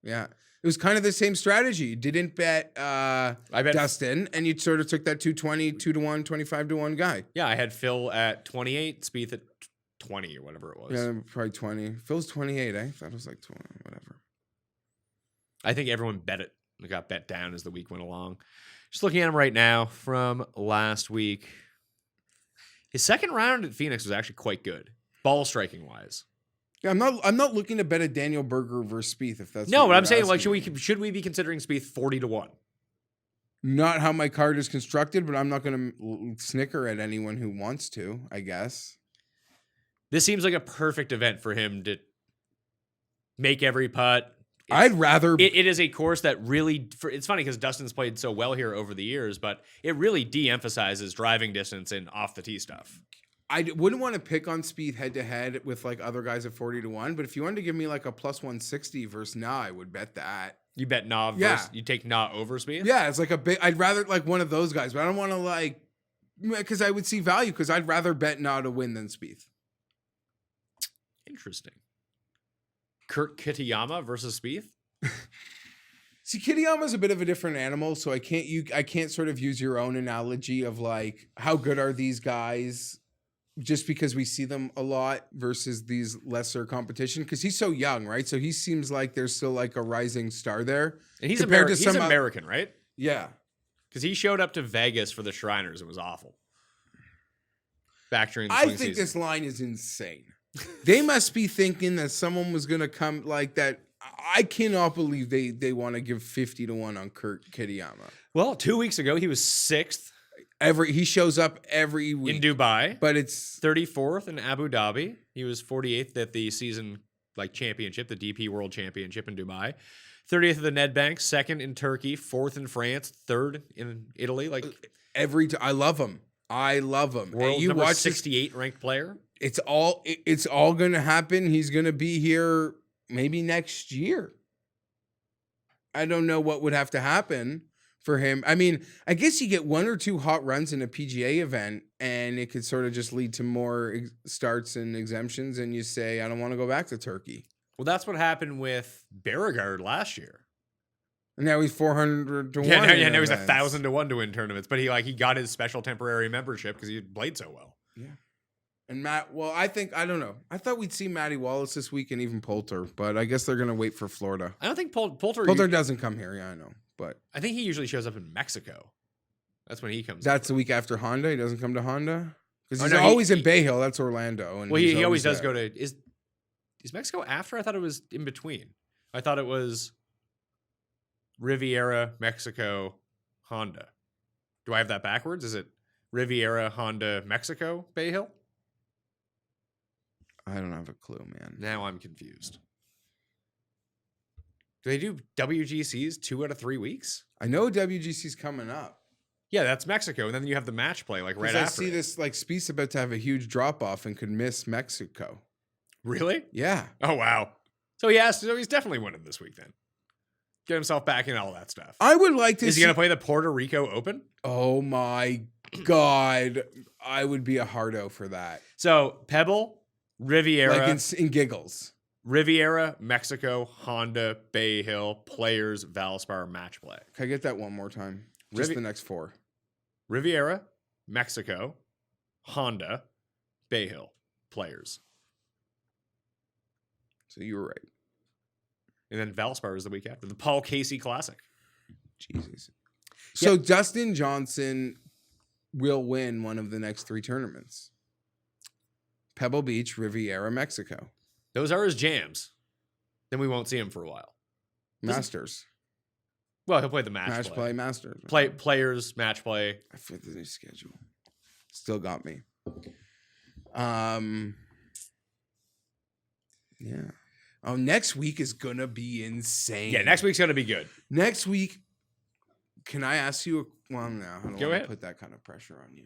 Yeah. It was kind of the same strategy. You didn't bet I bet Dustin, and you sort of took that 220, 2-1, 25-1 guy. Yeah, I had Phil at 28, Spieth at 20 or whatever it was. Yeah, probably 20. Phil's 28, I thought it was 20, whatever. I think everyone bet it. It got bet down as the week went along. Just looking at him right now from last week. His second round at Phoenix was actually quite good, ball striking wise. Yeah, I'm not looking to bet a Daniel Berger versus Spieth if that's no, what but I'm you're saying asking me. should we be considering Spieth 40-1? Not how my card is constructed, but I'm not going to snicker at anyone who wants to, I guess. This seems like a perfect event for him to make every putt. I'd rather. It is a course that really. It's funny because Dustin's played so well here over the years, but it really de-emphasizes driving distance and off the tee stuff. I wouldn't want to pick on Spieth head to head with other guys at 40-1, but if you wanted to give me a plus 160 versus Nah, I would bet that. You bet Nah versus you take Nah over Spieth? Yeah, it's a big. I'd rather one of those guys, but I don't want to because I would see value because I'd rather bet Nah to win than Spieth. Interesting. Kurt Kitayama versus Spieth? See, Kitayama's a bit of a different animal, so I can't sort of use your own analogy of how good are these guys just because we see them a lot versus these lesser competition because he's so young, right? So he seems like there's still a rising star there. And he's he's American, right? Yeah. Because he showed up to Vegas for the Shriners. It was awful. Back during the swing I think season. this line is insane. They must be thinking that someone was going to come like that. I cannot believe they want to give 50-1 on Kurt Kitayama. Well, 2 weeks ago, he was 6th He shows up every week. in Dubai, But it's 34th in Abu Dhabi. He was 48th at the season championship, the DP World Championship in Dubai. 30th at the Nedbank, 2nd in Turkey, 4th in France, 3rd in Italy. I love him. I love him. World And you number watch 68 ranked player. It's all going to happen. He's going to be here maybe next year. I don't know what would have to happen for him. I mean, I guess you get 1 or 2 hot runs in a PGA event, and it could sort of just lead to more starts and exemptions, and you say, I don't want to go back to Turkey. Well, that's what happened with Beauregard last year. And now he's 400 to 1. Now he's 1,000 to 1 to win tournaments. But he got his special temporary membership because he played so well. Yeah. And Matt, well, I don't know. I thought we'd see Matty Wallace this week and even Poulter, but I guess they're going to wait for Florida. I don't think Poulter doesn't come here. Yeah, I know. But I think he usually shows up in Mexico. That's when he comes. That's the week after Honda. He doesn't come to Honda because he's always in Bay Hill. That's Orlando. And he always does go to. Is Mexico after? I thought it was in between. I thought it was Riviera, Mexico, Honda. Do I have that backwards? Is it Riviera, Honda, Mexico, Bay Hill? I don't have a clue, man. Now I'm confused. Do they do WGCs 2 out of 3 weeks? I know WGC's coming up. Yeah, that's Mexico, and then you have the match play right after. I see this Spieth's about to have a huge drop off and could miss Mexico. Really? Yeah. Oh wow. So he's definitely winning this week then. Get himself back in all that stuff. I would like to. Is he going to play the Puerto Rico Open? Oh my God, I would be a hardo for that. So Pebble, Riviera, in giggles. Riviera, Mexico, Honda, Bay Hill, Players, Valspar, match play. Can I get that one more time? Just the next 4. Riviera, Mexico, Honda, Bay Hill, Players. So you were right. And then Valspar is the week after. The Paul Casey Classic. Jesus. So Dustin Johnson will win one of the next 3 tournaments. Pebble Beach, Riviera, Mexico. Those are his jams. Then we won't see him for a while. Masters. Well, he'll play the match play. Masters. Players, match play. I forget the new schedule. Still got me. Yeah. Oh, next week is going to be insane. Yeah, next week's going to be good. Next week, can I ask you? Well, no, I don't want to put that kind of pressure on you.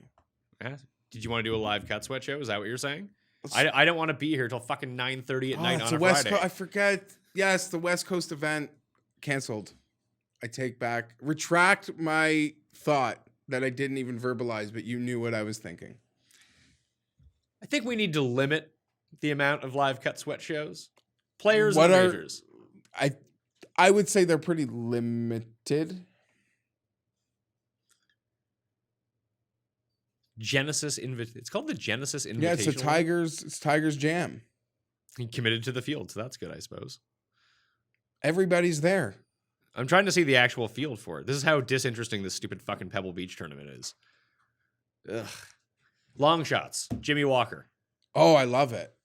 Yeah. Did you want to do a live cut sweat show? Is that what you're saying? I don't want to be here till fucking 9:30 at night on a Friday. I forget. Yes, the West Coast event canceled. I take back, retract my thought that I didn't even verbalize, but you knew what I was thinking. I think we need to limit the amount of live cut sweat shows. Players and majors. I would say they're pretty limited. Genesis It's called the Genesis Invitational. Yeah, it's Tigers Jam. He committed to the field, so that's good, I suppose. Everybody's there. I'm trying to see the actual field for it. This is how disinteresting this stupid fucking Pebble Beach tournament is. Ugh. Longshots. Jimmy Walker. Oh, I love it.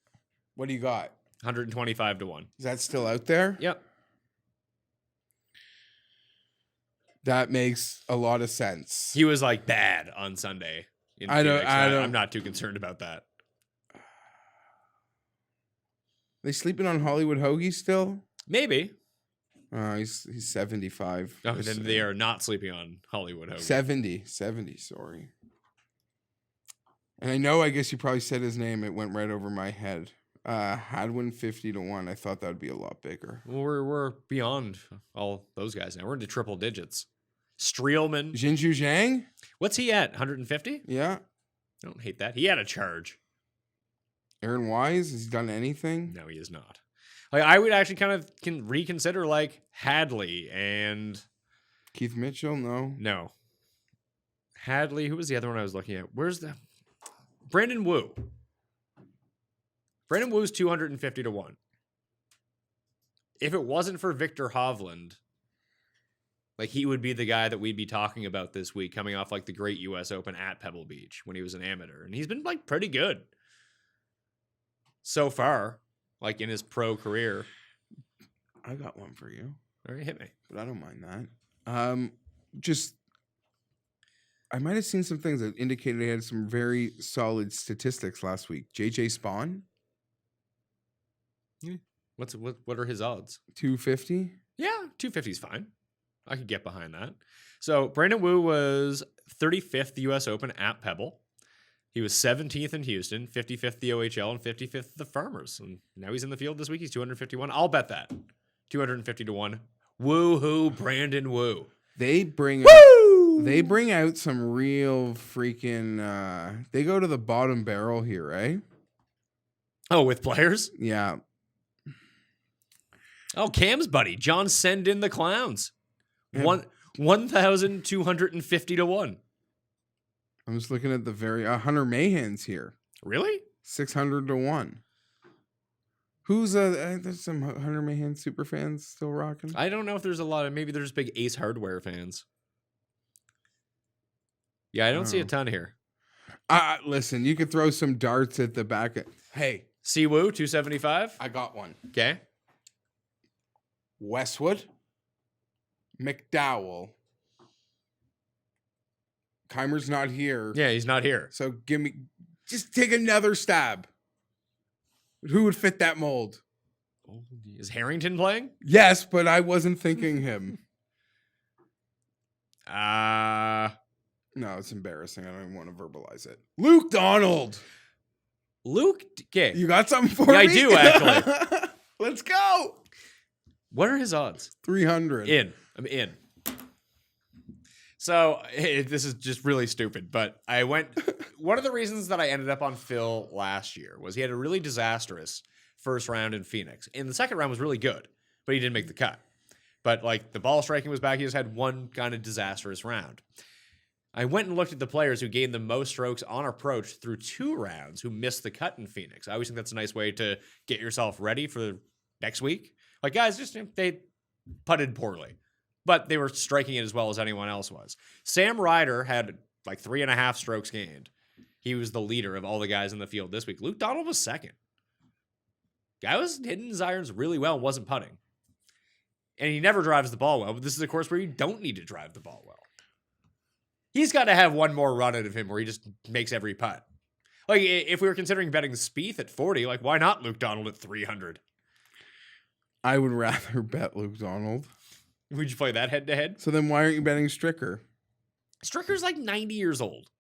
What do you got? 125 to 1. Is that still out there? Yep. That makes a lot of sense. He was bad on Sunday. I'm not too concerned about that. They sleeping on Hollywood Hoagie still? Maybe. He's 75. Oh, then they are not sleeping on Hollywood Hoagie. 70, sorry. And I guess you probably said his name. It went right over my head. Hadwin 50 to 1. I thought that would be a lot bigger. Well, we're beyond all those guys now. We're into triple digits. Streelman. Jinju Zhang? What's he at? 150? Yeah. I don't hate that. He had a charge. Aaron Wise, has he done anything? No, he is not. I would actually kind of reconsider Hadley and Keith Mitchell. No. Hadley. Who was the other one I was looking at? Where's the Brandon Wu? Brandon Wu's 250 to 1. If it wasn't for Victor Hovland, he would be the guy that we'd be talking about this week, coming off the great U.S. Open at Pebble Beach when he was an amateur, and he's been pretty good. so far, like in his pro career. I got one for you. All right, hit me. But I don't mind that. I might have seen some things that indicated he had some very solid statistics last week. JJ Spawn, What are his odds? 250. Yeah, 250 is fine. I could get behind that. So Brandon Wu was 35th the U.S. Open at Pebble. He was 17th in Houston, 55th the OHL, and 55th the Farmers. And now he's in the field this week. He's 251. I'll bet that. 250 to 1. Woo-hoo, Brandon Wu. They bring out some real freaking they go to the bottom barrel here, right? Oh, with players? Yeah. Oh, Cam's buddy, John Send in the Clowns. Yeah. 1,250 to 1. I'm just looking at the Hunter Mahan's here. Really? 600 to 1. Who's there's some Hunter Mahan super fans still rocking? I don't know if there's a lot of, maybe there's big Ace Hardware fans. Yeah, I don't see a ton here. Listen, you could throw some darts at the back. Hey, Siwoo, 275. I got one. Okay. Westwood, McDowell. Keimer's not here. Yeah, he's not here. So just take another stab. Who would fit that mold? Is Harrington playing? Yes, but I wasn't thinking him. No, it's embarrassing. I don't even want to verbalize it. Luke Donald. Luke, okay. You got something for me? I do, actually. Let's go. What are his odds? 300. I'm in. So this is just really stupid, but I went. One of the reasons that I ended up on Phil last year was he had a really disastrous first round in Phoenix. And the second round was really good, but he didn't make the cut. But like the ball striking was back. He just had one kind of disastrous round. I went and looked at the players who gained the most strokes on approach through 2 rounds who missed the cut in Phoenix. I always think that's a nice way to get yourself ready for next week. Like guys, just they putted poorly, but they were striking it as well as anyone else was. Sam Ryder had like 3.5 strokes gained. He was the leader of all the guys in the field this week. Luke Donald was second. Guy was hitting his irons really well and wasn't putting. And he never drives the ball well, but this is a course where you don't need to drive the ball well. He's got to have one more run out of him where he just makes every putt. Like, if we were considering betting Spieth at 40, like, why not Luke Donald at 300? I would rather bet Luke Donald. Would you play that head-to-head? So then why aren't you betting Stricker? Stricker's like 90 years old.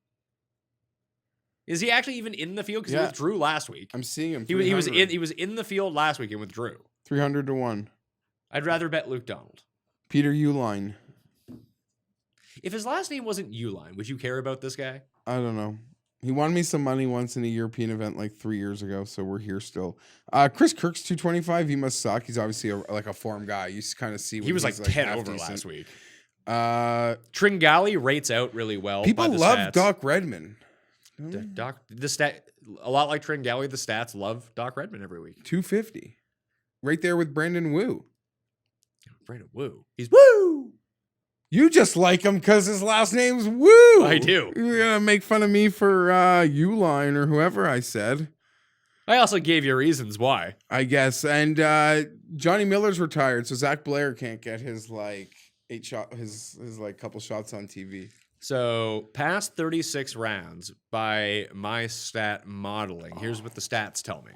Is he actually even in the field? Because he withdrew last week. I'm seeing him. He was in the field last week and withdrew. 300 to 1. I'd rather bet Luke Donald. Peter Uline. If his last name wasn't Uline, would you care about this guy? I don't know. He won me some money once in a European event like 3 years ago, so we're here still. Chris Kirk's 225. He must suck. He's obviously a form guy. You kind of see. He was like 10 over last week. Tringali rates out really well. People love stats. Doc Redman. A lot like Tringali, the stats love Doc Redman every week. 250, right there with Brandon Wu. Brandon Wu. He's woo. You just like him because his last name's Wu. I do. You're gonna make fun of me for Uline or whoever I said. I also gave you reasons why. I guess. And Johnny Miller's retired, so Zach Blair can't get his like his couple shots on TV. So past 36 rounds by my stat modeling. Here's what the stats tell me.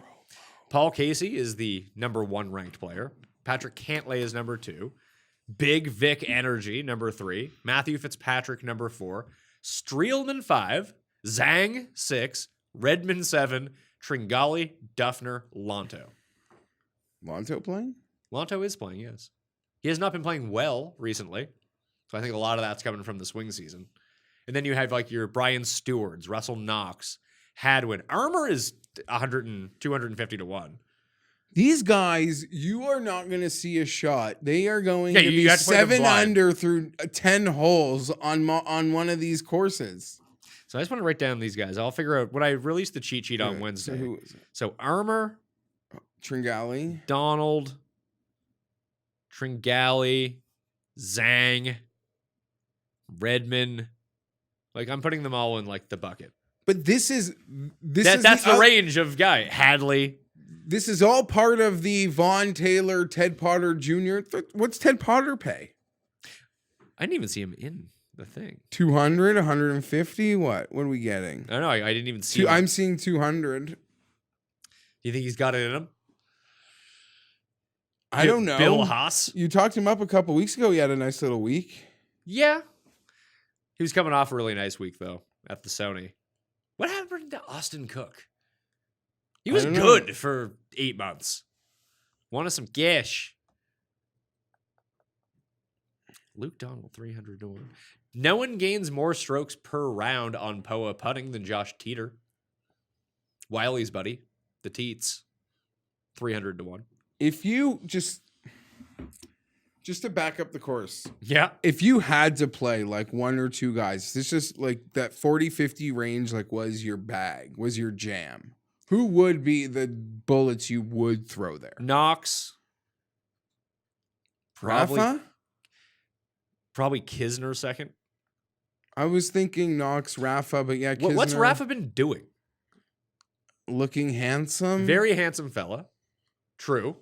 Paul Casey is the number 1 ranked player. Patrick Cantlay is number 2. Big Vic Energy, number 3. Matthew Fitzpatrick, number 4. Streelman, 5. Zhang, 6. Redmond, 7. Tringali, Duffner, Lonto. Lonto playing? Lonto is playing, yes. He has not been playing well recently. So I think a lot of that's coming from the swing season. And then you have like your Brian Stewards, Russell Knox, Hadwin. Armour is 250 to 1. These guys, you are not going to see a shot. They are going to be have to play them 7 blind. under through 10 holes on one of these courses. So I just want to write down these guys. I'll figure out when I release the cheat sheet on Wednesday. So who is it? So Armour, Tringali, Donald, Tringali, Zhang, Redmond. Like I'm putting them all in like the bucket. But that's the range of guy. Hadley. This is all part of the Vaughn Taylor, Ted Potter Jr. What's Ted Potter pay? I didn't even see him in the thing. 200, 150? What are we getting? I don't know. I didn't even see him. I'm seeing 200. Do you think he's got it in him? I don't know. Bill Haas? You talked him up a couple weeks ago. He had a nice little week. Yeah. He was coming off a really nice week, though, at the Sony. What happened to Austin Cook? He was good for 8 months. Wanted some cash. Luke Donald, 300 to 1. No one gains more strokes per round on POA putting than Josh Teeter. Wiley's buddy, the Teets, 300 to 1. If you just to back up the course. Yeah. If you had to play like one or two guys, this just like that 40-50 range like was your bag, was your jam. Who would be the bullets you would throw there? Knox. Rafa? Probably Kisner second. I was thinking Knox, Rafa, but yeah, Kisner. What's Rafa been doing? Looking handsome. Very handsome fella. True.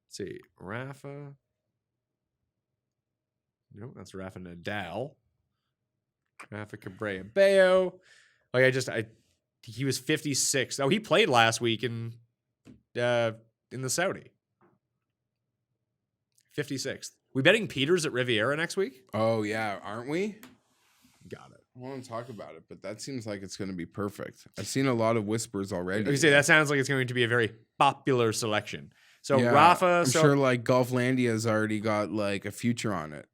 Let's see. Rafa. Nope, that's Rafa Nadal. Rafa Cabrera Bayo. He was 56. Oh, he played last week in the Saudi. 56th. We betting Peters at Riviera next week? Oh, yeah. Aren't we? Got it. I want to talk about it, but that seems like it's going to be perfect. I've seen a lot of whispers already. You say that sounds like it's going to be a very popular selection. So yeah, Rafa, I'm sure like Golflandia's already got like a future on it.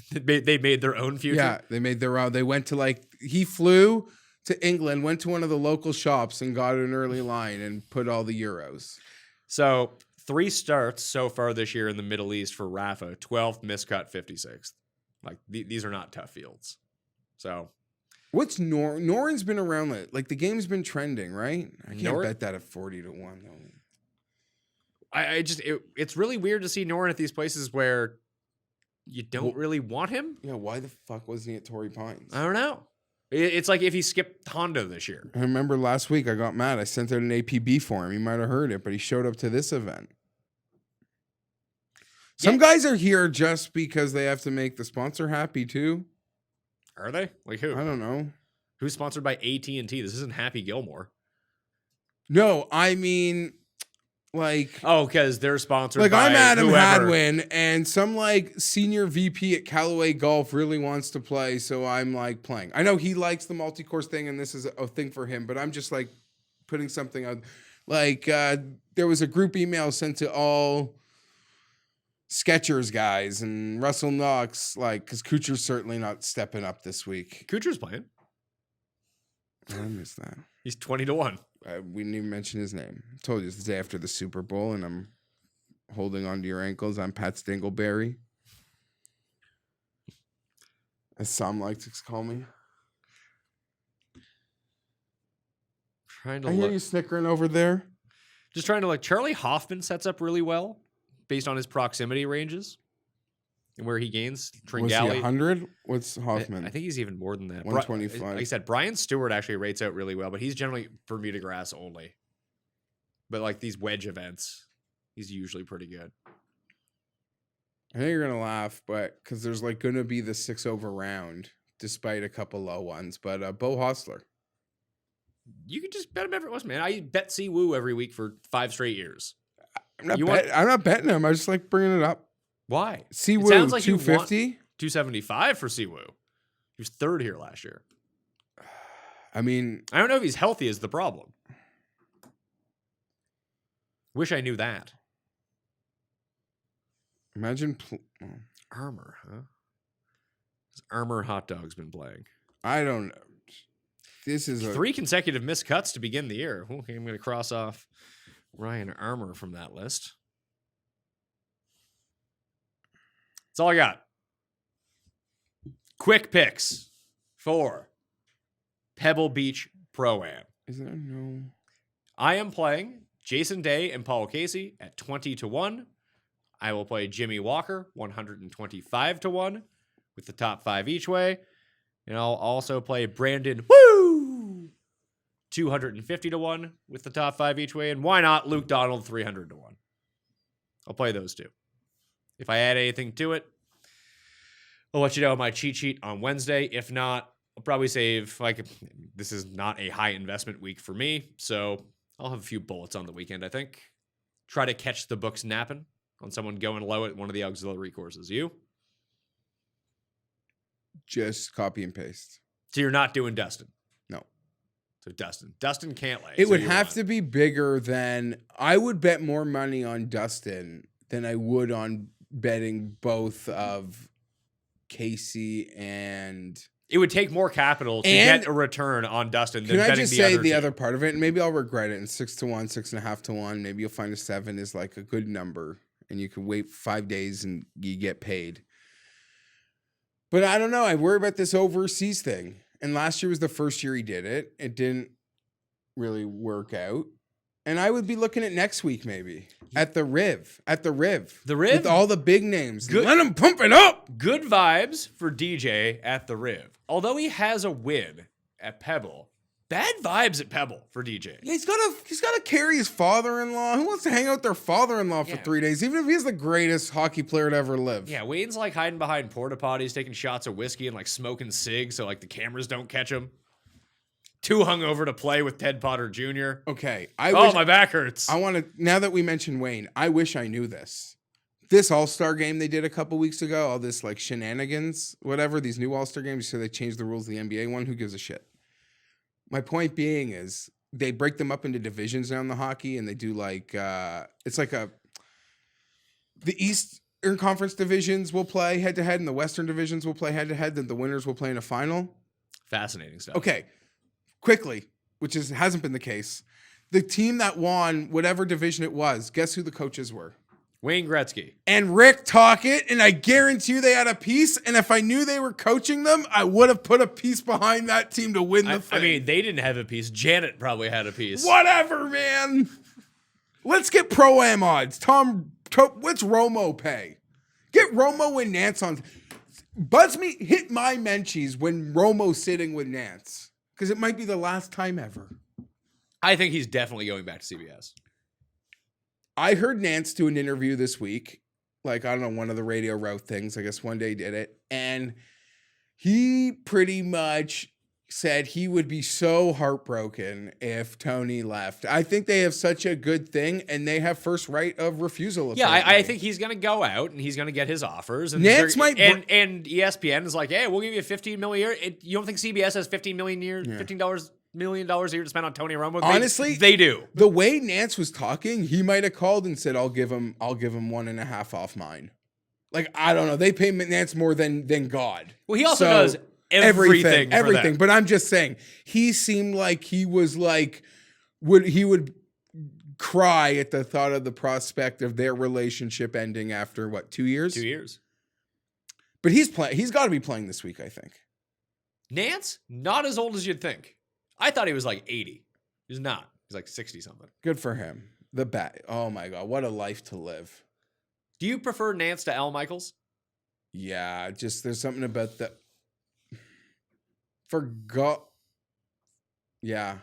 They made their own future. Yeah, they made their own. They went to he flew to England, went to one of the local shops and got an early line and put all the euros. So 3 starts so far this year in the Middle East for Rafa, 12th, miscut, 56th. Like these are not tough fields. So what's Noren's been around like the game's been trending, right? I can't bet that at 40 to 1 though. It's really weird to see Noren at these places where you don't really want him. Yeah, why the fuck wasn't he at Torrey Pines? I don't know. It's like if he skipped Honda this year. I remember last week I got mad. I sent out an APB for him. He might have heard it, but he showed up to this event. Some guys are here just because they have to make the sponsor happy too. Are they? Like who? I don't know. Who's sponsored by AT&T? This isn't Happy Gilmore. No, I mean, because they're sponsored by I'm Adam whoever. Hadwin, and some senior VP at Callaway Golf really wants to play, so I'm playing. I know he likes the multi-course thing, and this is a thing for him, but I'm just putting something out. There was a group email sent to all Skechers guys and Russell Knox, because Kuchar's certainly not stepping up this week. Kuchar's playing. I missed that. He's 20 to 1. We didn't even mention his name. I told you it's the day after the Super Bowl, and I'm holding onto your ankles. I'm Pat Stingleberry, as Sam likes to call me. Trying to I hear you snickering over there. Just trying to look. Charlie Hoffman sets up really well based on his proximity ranges and where he gains. Was he 100? What's Hoffman? I think he's even more than that. 125. Like I said, Brian Stewart actually rates out really well, but he's generally Bermuda grass only. But these wedge events, he's usually pretty good. I know you're gonna laugh, but because there's gonna be the 6 over round, despite a couple low ones. But Bo Hostler. You can just bet him every once, man. I bet Siwoo every week for 5 straight years. I'm not betting him. I just like bringing it up. Why? Siwoo, It sounds like 250? 275 for Siwoo. He was 3rd here last year. I mean, I don't know if he's healthy is the problem. Wish I knew that. imagine. Armor, huh? Has Armor Hot Dog's been playing? I don't know. This is 3 consecutive missed cuts to begin the year. Okay, I'm going to cross off Ryan Armour from that list. That's all I got. Quick picks for Pebble Beach Pro-Am. Is there no? I am playing Jason Day and Paul Casey at 20 to 1. I will play Jimmy Walker 125 to 1 with the top 5 each way. And I'll also play Brandon 250 to 1 with the top 5 each way. And why not Luke Donald 300 to 1? I'll play those two. If I add anything to it, I'll let you know my cheat sheet on Wednesday. If not, I'll probably save, like, this is not a high investment week for me, so I'll have a few bullets on the weekend, I think. Try to catch the books napping on someone going low at one of the auxiliary courses. You? Just copy and paste. So you're not doing Dustin? No. So Dustin can't lay. It would have to be bigger than, I would bet more money on Dustin than I would on betting both of Casey and... It would take more capital to get a return on Dustin than betting the other. Can I just say the other part of it? And maybe I'll regret it. And 6 to 1, 6.5 to 1. Maybe you'll find a 7 is like a good number, and you can wait 5 days and you get paid. But I don't know. I worry about this overseas thing. And last year was the first year he did it. It didn't really work out. And I would be looking at next week maybe at the Riv. The Riv? With all the big names. Good. Let them pump it up. Good vibes for DJ at the Riv. Although he has a win at Pebble, bad vibes at Pebble for DJ. Yeah, he's got to carry his father-in-law. Who wants to hang out with their father-in-law for 3 days, even if he's the greatest hockey player to ever live? Yeah, Wayne's like hiding behind porta potties, taking shots of whiskey and like smoking cigs so like the cameras don't catch him. Too hungover to play with Ted Potter Jr. Okay. My back hurts. I want to, now that we mentioned Wayne, I wish I knew this. This All-Star game they did a couple weeks ago, all this like shenanigans, whatever, these new All-Star games, so they changed the rules of the NBA one. Who gives a shit? My point being is they break them up into divisions now in the hockey, and they do like, it's like the Eastern Conference divisions will play head-to-head, and the Western divisions will play head-to-head, then the winners will play in a final. Fascinating stuff. Okay. Quickly, which hasn't been the case. The team that won whatever division it was, guess who the coaches were? Wayne Gretzky. And Rick Tocchet, and I guarantee you they had a piece, and if I knew they were coaching them, I would have put a piece behind that team to win the thing. I mean, they didn't have a piece. Janet probably had a piece. Whatever, man. Let's get Pro-Am odds. What's Romo pay? Get Romo and Nance on. Buzz me, hit my Menchies when Romo's sitting with Nance. Because it might be the last time ever. I think he's definitely going back to CBS. I heard Nance do an interview this week. Like, I don't know, one of the Radio Row things. I guess one day he did it. And he pretty much said he would be so heartbroken if Tony left. I think they have such a good thing, and they have first right of refusal. Yeah, I think he's going to go out, and he's going to get his offers. And Nance might... And ESPN is like, hey, we'll give you $15 million a year. You don't think CBS has $15 million million a year to spend on Tony Romo? Honestly, they do. The way Nance was talking, he might have called and said, I'll give him 1.5 off mine. Like, I don't know. They pay Nance more than God. Well, he also does everything. But I'm just saying, he seemed like he was like, he would cry at the thought of the prospect of their relationship ending after 2 years? 2 years. But he's got to be playing this week, I think. Nance, not as old as you'd think. I thought he was like 80. He's not. He's like 60 something. Good for him. The bat. Oh my God, what a life to live. Do you prefer Nance to Al Michaels? Yeah, just there's something about the. Yeah.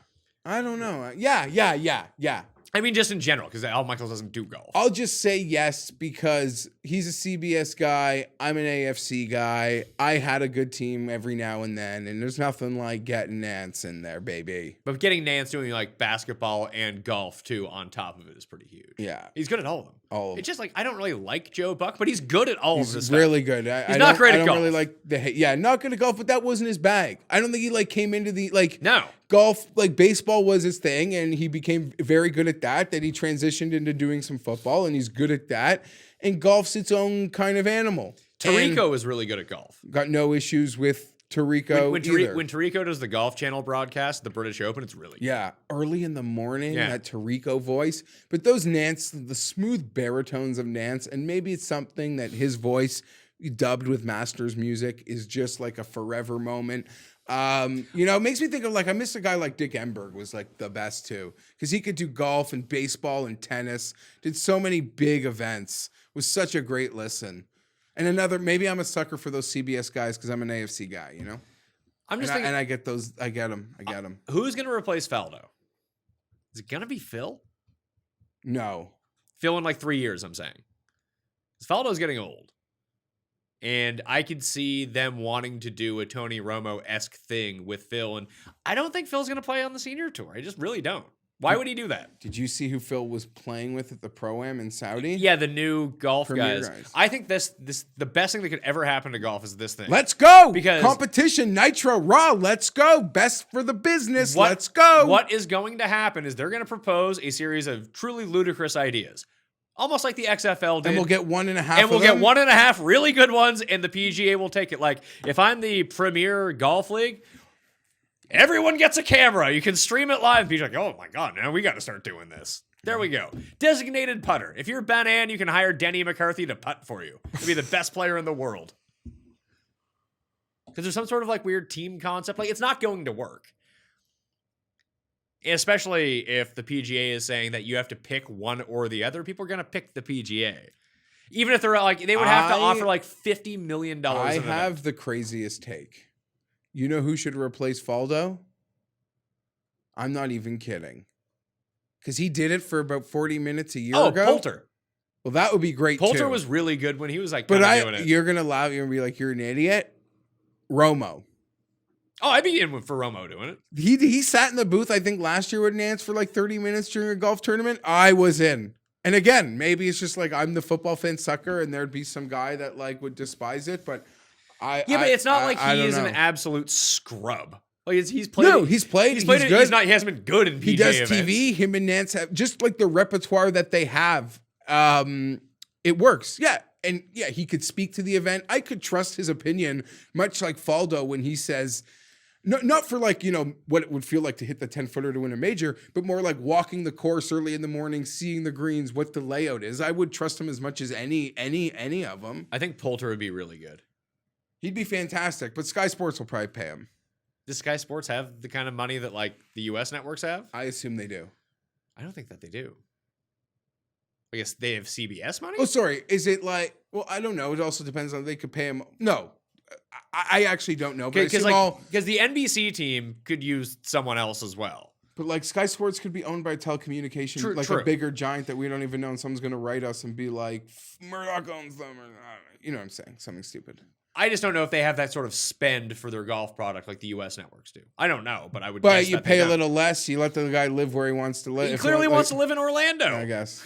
I don't know. Yeah. I mean, just in general, because Al Michaels doesn't do golf. I'll just say yes because he's a CBS guy. I'm an AFC guy. I had a good team every now and then, and there's nothing like getting Nance in there, baby. But getting Nance doing like basketball and golf too on top of it is pretty huge. Yeah. He's good at all of them. All it's just like, I don't really like Joe Buck, but he's good at all of this stuff. He's really good. He's not great at golf. I don't really like not good at golf, but that wasn't his bag. I don't think he came into the No. Golf, baseball was his thing, and he became very good at that. Then he transitioned into doing some football, and he's good at that. And golf's its own kind of animal. Tirico is really good at golf. Got no issues with Tirico either. When Tirico does the Golf Channel broadcast, the British Open, it's really good. Early in the morning, that Tirico voice. But those Nance, the smooth baritones of Nance, and maybe it's something that his voice, dubbed with Masters music, is just like a forever moment. It makes me think of I miss a guy like Dick Enberg was the best too, because he could do golf and baseball and tennis, did so many big events, was such a great listen. And maybe I'm a sucker for those CBS guys because I'm an AFC guy, I'm just and thinking, and I get those. I get them. who's going to replace Faldo? Is it going to be Phil? No. Phil in like 3 years, I'm saying. Because Faldo's getting old. And I could see them wanting to do a Tony Romo-esque thing with Phil. And I don't think Phil's going to play on the senior tour. I just really don't. Why would he do that? Did you see who Phil was playing with at the Pro-Am in Saudi? Yeah, the new golf Premier guys. guys. I think this the best thing that could ever happen to golf is this thing. Let's go. Because- competition, Nitro, Raw. Let's go. Best for the business. Let's go. What is going to happen is they're going to propose a series of truly ludicrous ideas. Almost like the XFL did. And we'll get 1.5. And we'll get 1.5 really good ones, and the PGA will take it. Like, if I'm the Premier Golf League, everyone gets a camera. You can stream it live. PGA like, oh my God, now we got to start doing this. There we go. Designated putter. If you're Ben Ann, you can hire Denny McCarthy to putt for you. To be the best player in the world. Because there's some sort of like weird team concept. Like, it's not going to work. Especially if the PGA is saying that you have to pick one or the other. People are going to pick the PGA. Even if they're like, they would have to offer like $50 million. I have the craziest take. You know who should replace Faldo? I'm not even kidding. Because he did it for about 40 minutes a year ago. Poulter. Well, that would be great Poulter too. was really good when he was like But doing it. you're going to laugh. You're going to be like, you're an idiot. Romo. Oh, I'd be in for Romo doing it. He sat in the booth, I think, last year with Nance for like 30 minutes during a golf tournament. I was in. And again, maybe it's just like I'm the football fan sucker and there'd be some guy that like would despise it. But but it's not like he is an absolute scrub. Like he's played. No, he's played. He's Good. He hasn't been good in PGA He does events. TV. Him and Nance have just like the repertoire that they have. It works. Yeah. And yeah, he could speak to the event. I could trust his opinion, much like Faldo when he says, not for like, you know, what it would feel like to hit the 10-footer to win a major, but more like walking the course early in the morning, seeing the greens, what the layout is. I would trust him as much as any of them. I think Poulter would be really good. He'd be fantastic, but Sky Sports will probably pay him. Does Sky Sports have the kind of money that like the US networks have? I assume they do. I don't think that they do. I guess they have CBS money? Oh, sorry. Is it like, well, I don't know. It also depends on, they could pay him. No, I actually don't know. Because the NBC team could use someone else as well. But like Sky Sports could be owned by a telecommunication, True. a bigger giant that we don't even know, and someone's going to write us and be like, Murdoch owns them. Or, you know what I'm saying? Something stupid. I just don't know if they have that sort of spend for their golf product like the U.S. networks do. I don't know, but I would. But guess you that pay they a don't. little less. You let the guy live where he wants to live. He clearly wants to live in Orlando. I guess.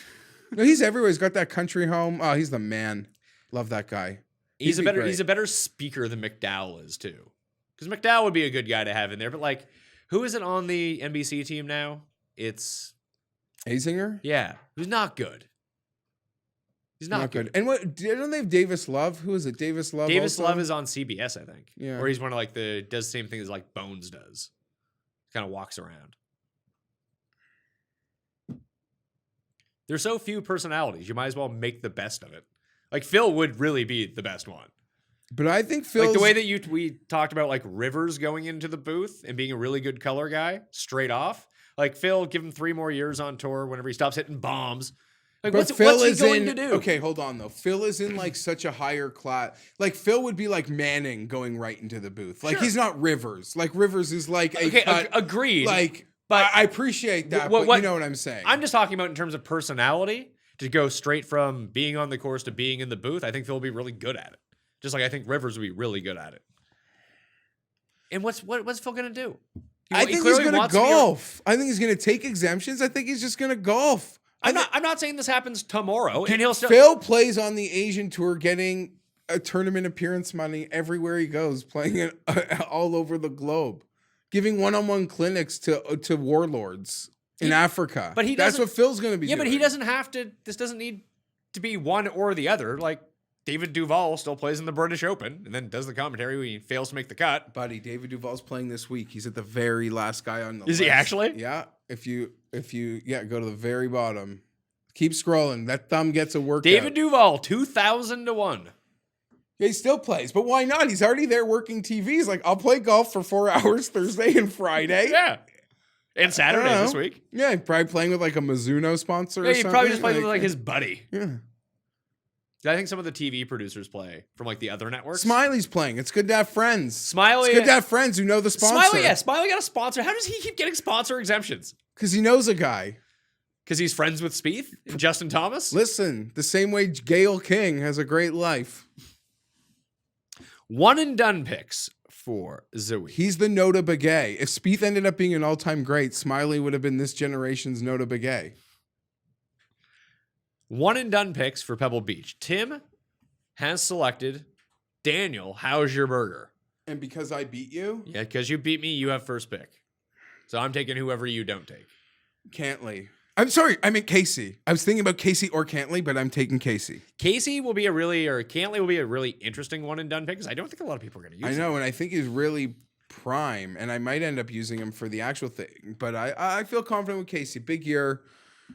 No, he's everywhere. He's got that country home. Oh, he's the man. Love that guy. He's a better speaker than McDowell is too. Because McDowell would be a good guy to have in there. But like, who is it on the NBC team now? It's Azinger? Yeah, who's not good. He's not good. And what? Don't they have Davis Love? Who is it? Davis Love. Davis also? Love is on CBS, I think. Yeah. Or he's one of like does the same thing as like Bones does. Kind of walks around. There's so few personalities. You might as well make the best of it. Like Phil would really be the best one. But I think Phil, like the way that we talked about like Rivers going into the booth and being a really good color guy straight off. Like Phil, give him 3 more years on tour whenever he stops hitting bombs. Like what's he going to do? Okay, hold on though. Phil is in like such a higher class. Like Phil would be like Manning going right into the booth. Like he's not Rivers. Like Rivers is like agreed. Like, but I appreciate that. But you know what I'm saying. I'm just talking about in terms of personality. To go straight from being on the course to being in the booth, I think Phil will be really good at it. Just like I think Rivers will be really good at it. And what's Phil gonna do? I think he's gonna golf. I think he's gonna take exemptions. I think he's just gonna golf. I'm not saying this happens tomorrow, and he'll still. Phil plays on the Asian tour, getting a tournament appearance money everywhere he goes, playing it all over the globe, giving one-on-one clinics to warlords in Africa. But that's what Phil's going to be doing. Yeah, but he doesn't have to. This doesn't need to be one or the other. Like David Duval still plays in the British Open and then does the commentary when he fails to make the cut. Buddy, David Duval's playing this week. He's at the very last guy on the list. Is he actually? Yeah. If you go to the very bottom. Keep scrolling. That thumb gets a workout. David Duval, 2,000 to 1. Yeah, he still plays, but why not? He's already there working TV. He's like, I'll play golf for 4 hours Thursday and Friday. Yeah. And Saturday this week. Yeah, probably playing with like a Mizuno sponsor or something. Yeah, he probably just plays with like his buddy. Yeah. I think some of the TV producers play from like the other networks. Smiley's playing. It's good to have friends. Smiley, It's good to have friends who know the sponsor. Smiley got a sponsor. How does he keep getting sponsor exemptions? Because he knows a guy. Because he's friends with Spieth and Justin Thomas? Listen, the same way Gail King has a great life. One and done picks for Zoe. He's the Nota Begay. If Spieth ended up being an all-time great, Smiley would have been this generation's Nota Begay. One and done picks for Pebble Beach. Tim has selected Daniel. How's your burger? And because I beat you? Yeah, because you beat me, you have first pick. So I'm taking whoever you don't take. Cantley. I'm sorry, I meant Casey. I was thinking about Casey or Cantley, but I'm taking Casey. Cantley will be a really interesting one and done pick because I don't think a lot of people are going to use him. I know, and I think he's really prime, and I might end up using him for the actual thing. But I feel confident with Casey. Big year.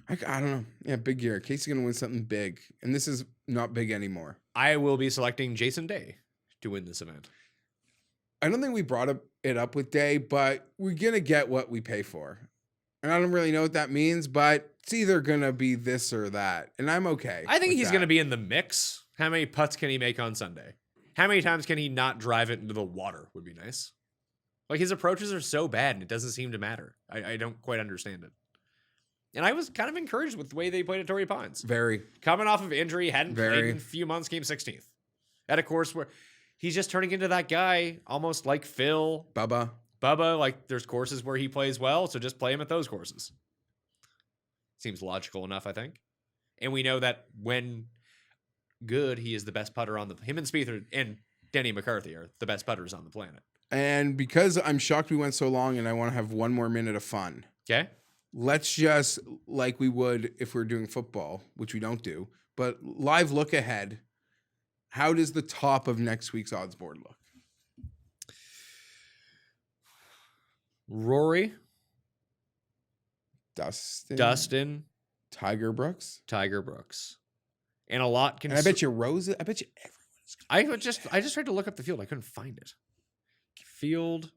I don't know. Yeah, big year. Casey's going to win something big, and this is not big anymore. I will be selecting Jason Day to win this event. I don't think we brought it up with Day, but we're going to get what we pay for. And I don't really know what that means, but it's either going to be this or that. And I'm okay. I think he's going to be in the mix. How many putts can he make on Sunday? How many times can he not drive it into the water would be nice. Like his approaches are so bad and it doesn't seem to matter. I don't quite understand it. And I was kind of encouraged with the way they played at Torrey Pines. Very. Coming off of injury, hadn't played in a few months, came 16th. At a course where he's just turning into that guy, almost like Phil. Bubba, like there's courses where he plays well, so just play him at those courses. Seems logical enough, I think. And we know that when good, he is the best putter on him and Spieth and Denny McCarthy are the best putters on the planet. And because I'm shocked we went so long and I want to have one more minute of fun. Okay. Let's just, like we would if we were doing football, which we don't do, but live look ahead. How does the top of next week's odds board look? Rory. Dustin. Tiger Brooks. And a lot can... And I bet you Rose... I bet you everyone's... I just tried to look up the field. I couldn't find it. Field...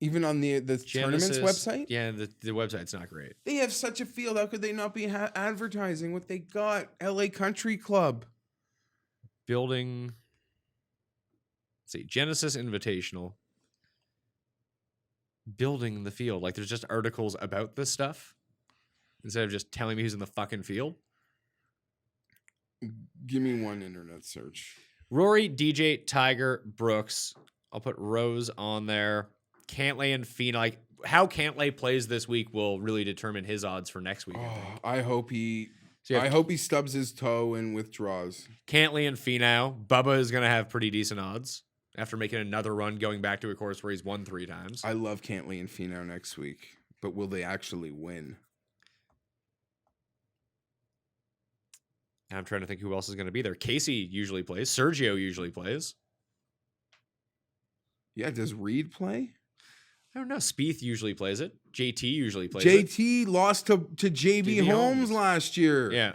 Even on the tournament's website? Yeah, the website's not great. They have such a field. How could they not be advertising what they got? LA Country Club. Building... Let's see. Genesis Invitational. Building the field. Like, there's just articles about this stuff. Instead of just telling me who's in the fucking field. Give me one internet search. Rory, DJ, Tiger, Brooks. I'll put Rose on there. Cantlay and Finau. Like, how Cantlay plays this week will really determine his odds for next week. I hope he stubs his toe and withdraws. Cantlay and Finau. Bubba is going to have pretty decent odds after making another run going back to a course where he's won 3 times. I love Cantlay and Finau next week, but will they actually win? I'm trying to think who else is going to be there. Casey usually plays. Sergio usually plays. Yeah, does Reed play? I don't know. Spieth usually plays it. JT usually plays JT lost to JB Holmes last year. Yeah.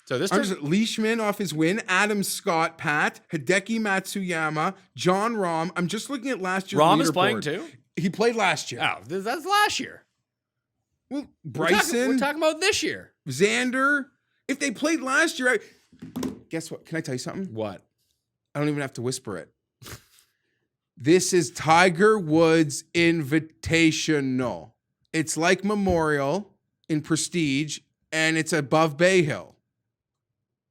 So this Leishman off his win, Adam Scott, Pat, Hideki Matsuyama, John Rahm. I'm just looking at last year's Rahm leaderboard. is playing too? He played last year. Oh, that's last year. Well, Bryson. We're talking about this year. Xander. If they played last year, guess what? Can I tell you something? What? I don't even have to whisper it. This is Tiger Woods Invitational. It's like Memorial in Prestige, and it's above Bay Hill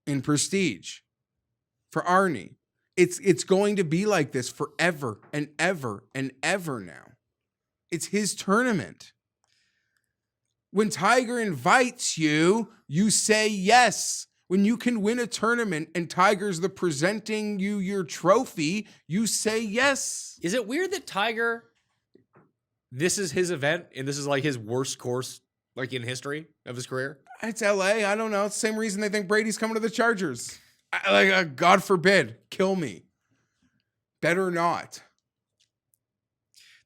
in Prestige for Arnie. It's going to be like this forever and ever and ever now. It's his tournament. When Tiger invites you, you say yes. When you can win a tournament and Tiger's the presenting you your trophy, you say yes. Is it weird that Tiger, this is his event and this is like his worst course like in history of his career? It's LA. I don't know. It's the same reason they think Brady's coming to the Chargers. God forbid, kill me. Better not.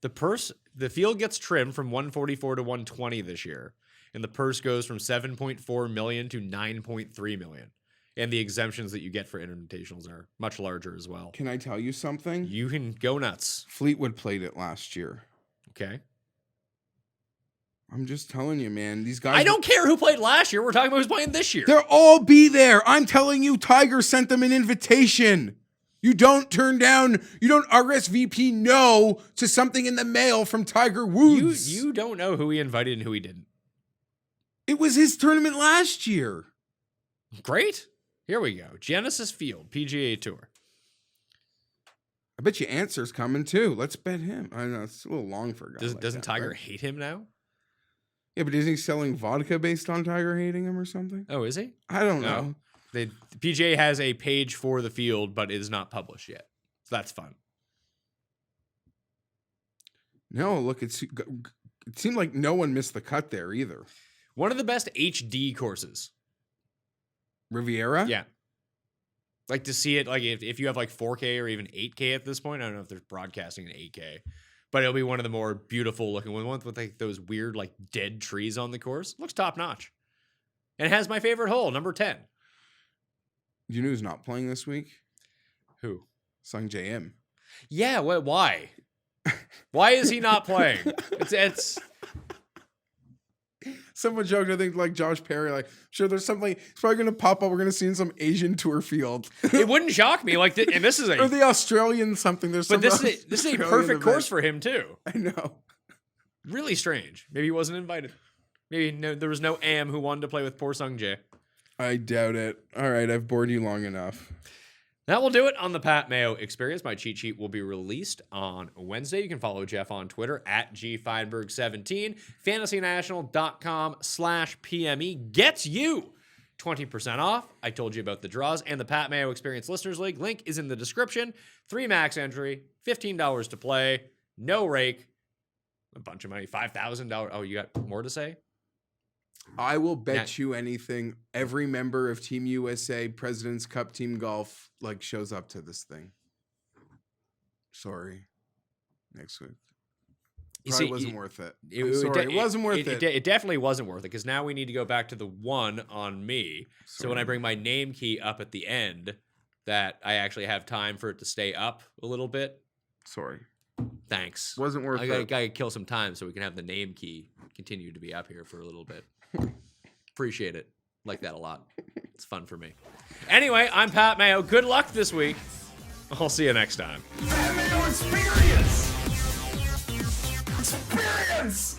The field gets trimmed from 144 to 120 this year. And the purse goes from 7.4 million to 9.3 million. And the exemptions that you get for invitationals are much larger as well. Can I tell you something? You can go nuts. Fleetwood played it last year. Okay. I'm just telling you, man. These guys. I don't care who played last year. We're talking about who's playing this year. They'll all be there. I'm telling you, Tiger sent them an invitation. You don't turn down, you don't RSVP no to something in the mail from Tiger Woods. You don't know who he invited and who he didn't. It was his tournament last year. Great. Here we go. Genesis Field, PGA Tour. I bet you Answer's coming too. Let's bet him. I know it's a little long for a guy. Doesn't Tiger hate him now? Yeah, but isn't he selling vodka based on Tiger hating him or something? Oh, is he? I don't know. The PGA has a page for the field, but it is not published yet. So that's fun. No, look, it seemed like no one missed the cut there either. One of the best HD courses. Riviera? Yeah. Like to see it, like if you have like 4K or even 8K at this point. I don't know if they're broadcasting in 8K, but it'll be one of the more beautiful looking ones with like those weird like dead trees on the course. Looks top notch. And it has my favorite hole, number 10. You know who's not playing this week? Who? Sung JM. Yeah, why? Why is he not playing? It's Someone joked, I think, like Josh Perry, like, sure, there's something, it's probably going to pop up. We're going to see in some Asian tour field. It wouldn't shock me. Like, and this is or the Australian something. There's but this Australian is a perfect event. course for him too. I know. Really strange. Maybe he wasn't invited. Maybe there was no Am who wanted to play with poor Sung Jae. I doubt it. All right, I've bored you long enough. That will do it on the Pat Mayo Experience. My cheat sheet will be released on Wednesday. You can follow Geoff on Twitter at gfienberg17. FantasyNational.com/PME gets you 20% off. I told you about the draws and the Pat Mayo Experience Listeners League. Link is in the description. 3 max entry, $15 to play, no rake, a bunch of money, $5,000. Oh, you got more to say? I will bet you anything. Every member of Team USA, President's Cup, Team Golf, like shows up to this thing. Sorry. Next week. Probably wasn't worth it. It wasn't worth it. It definitely wasn't worth it because now we need to go back to the 1 on me. So when I bring my name key up at the end, that I actually have time for it to stay up a little bit. Sorry. Thanks. Wasn't worth it. I gotta kill some time so we can have the name key continue to be up here for a little bit. Appreciate it. Like that a lot. It's fun for me. Anyway, I'm Pat Mayo. Good luck this week. I'll see you next time. Pat Mayo Experience! Experience!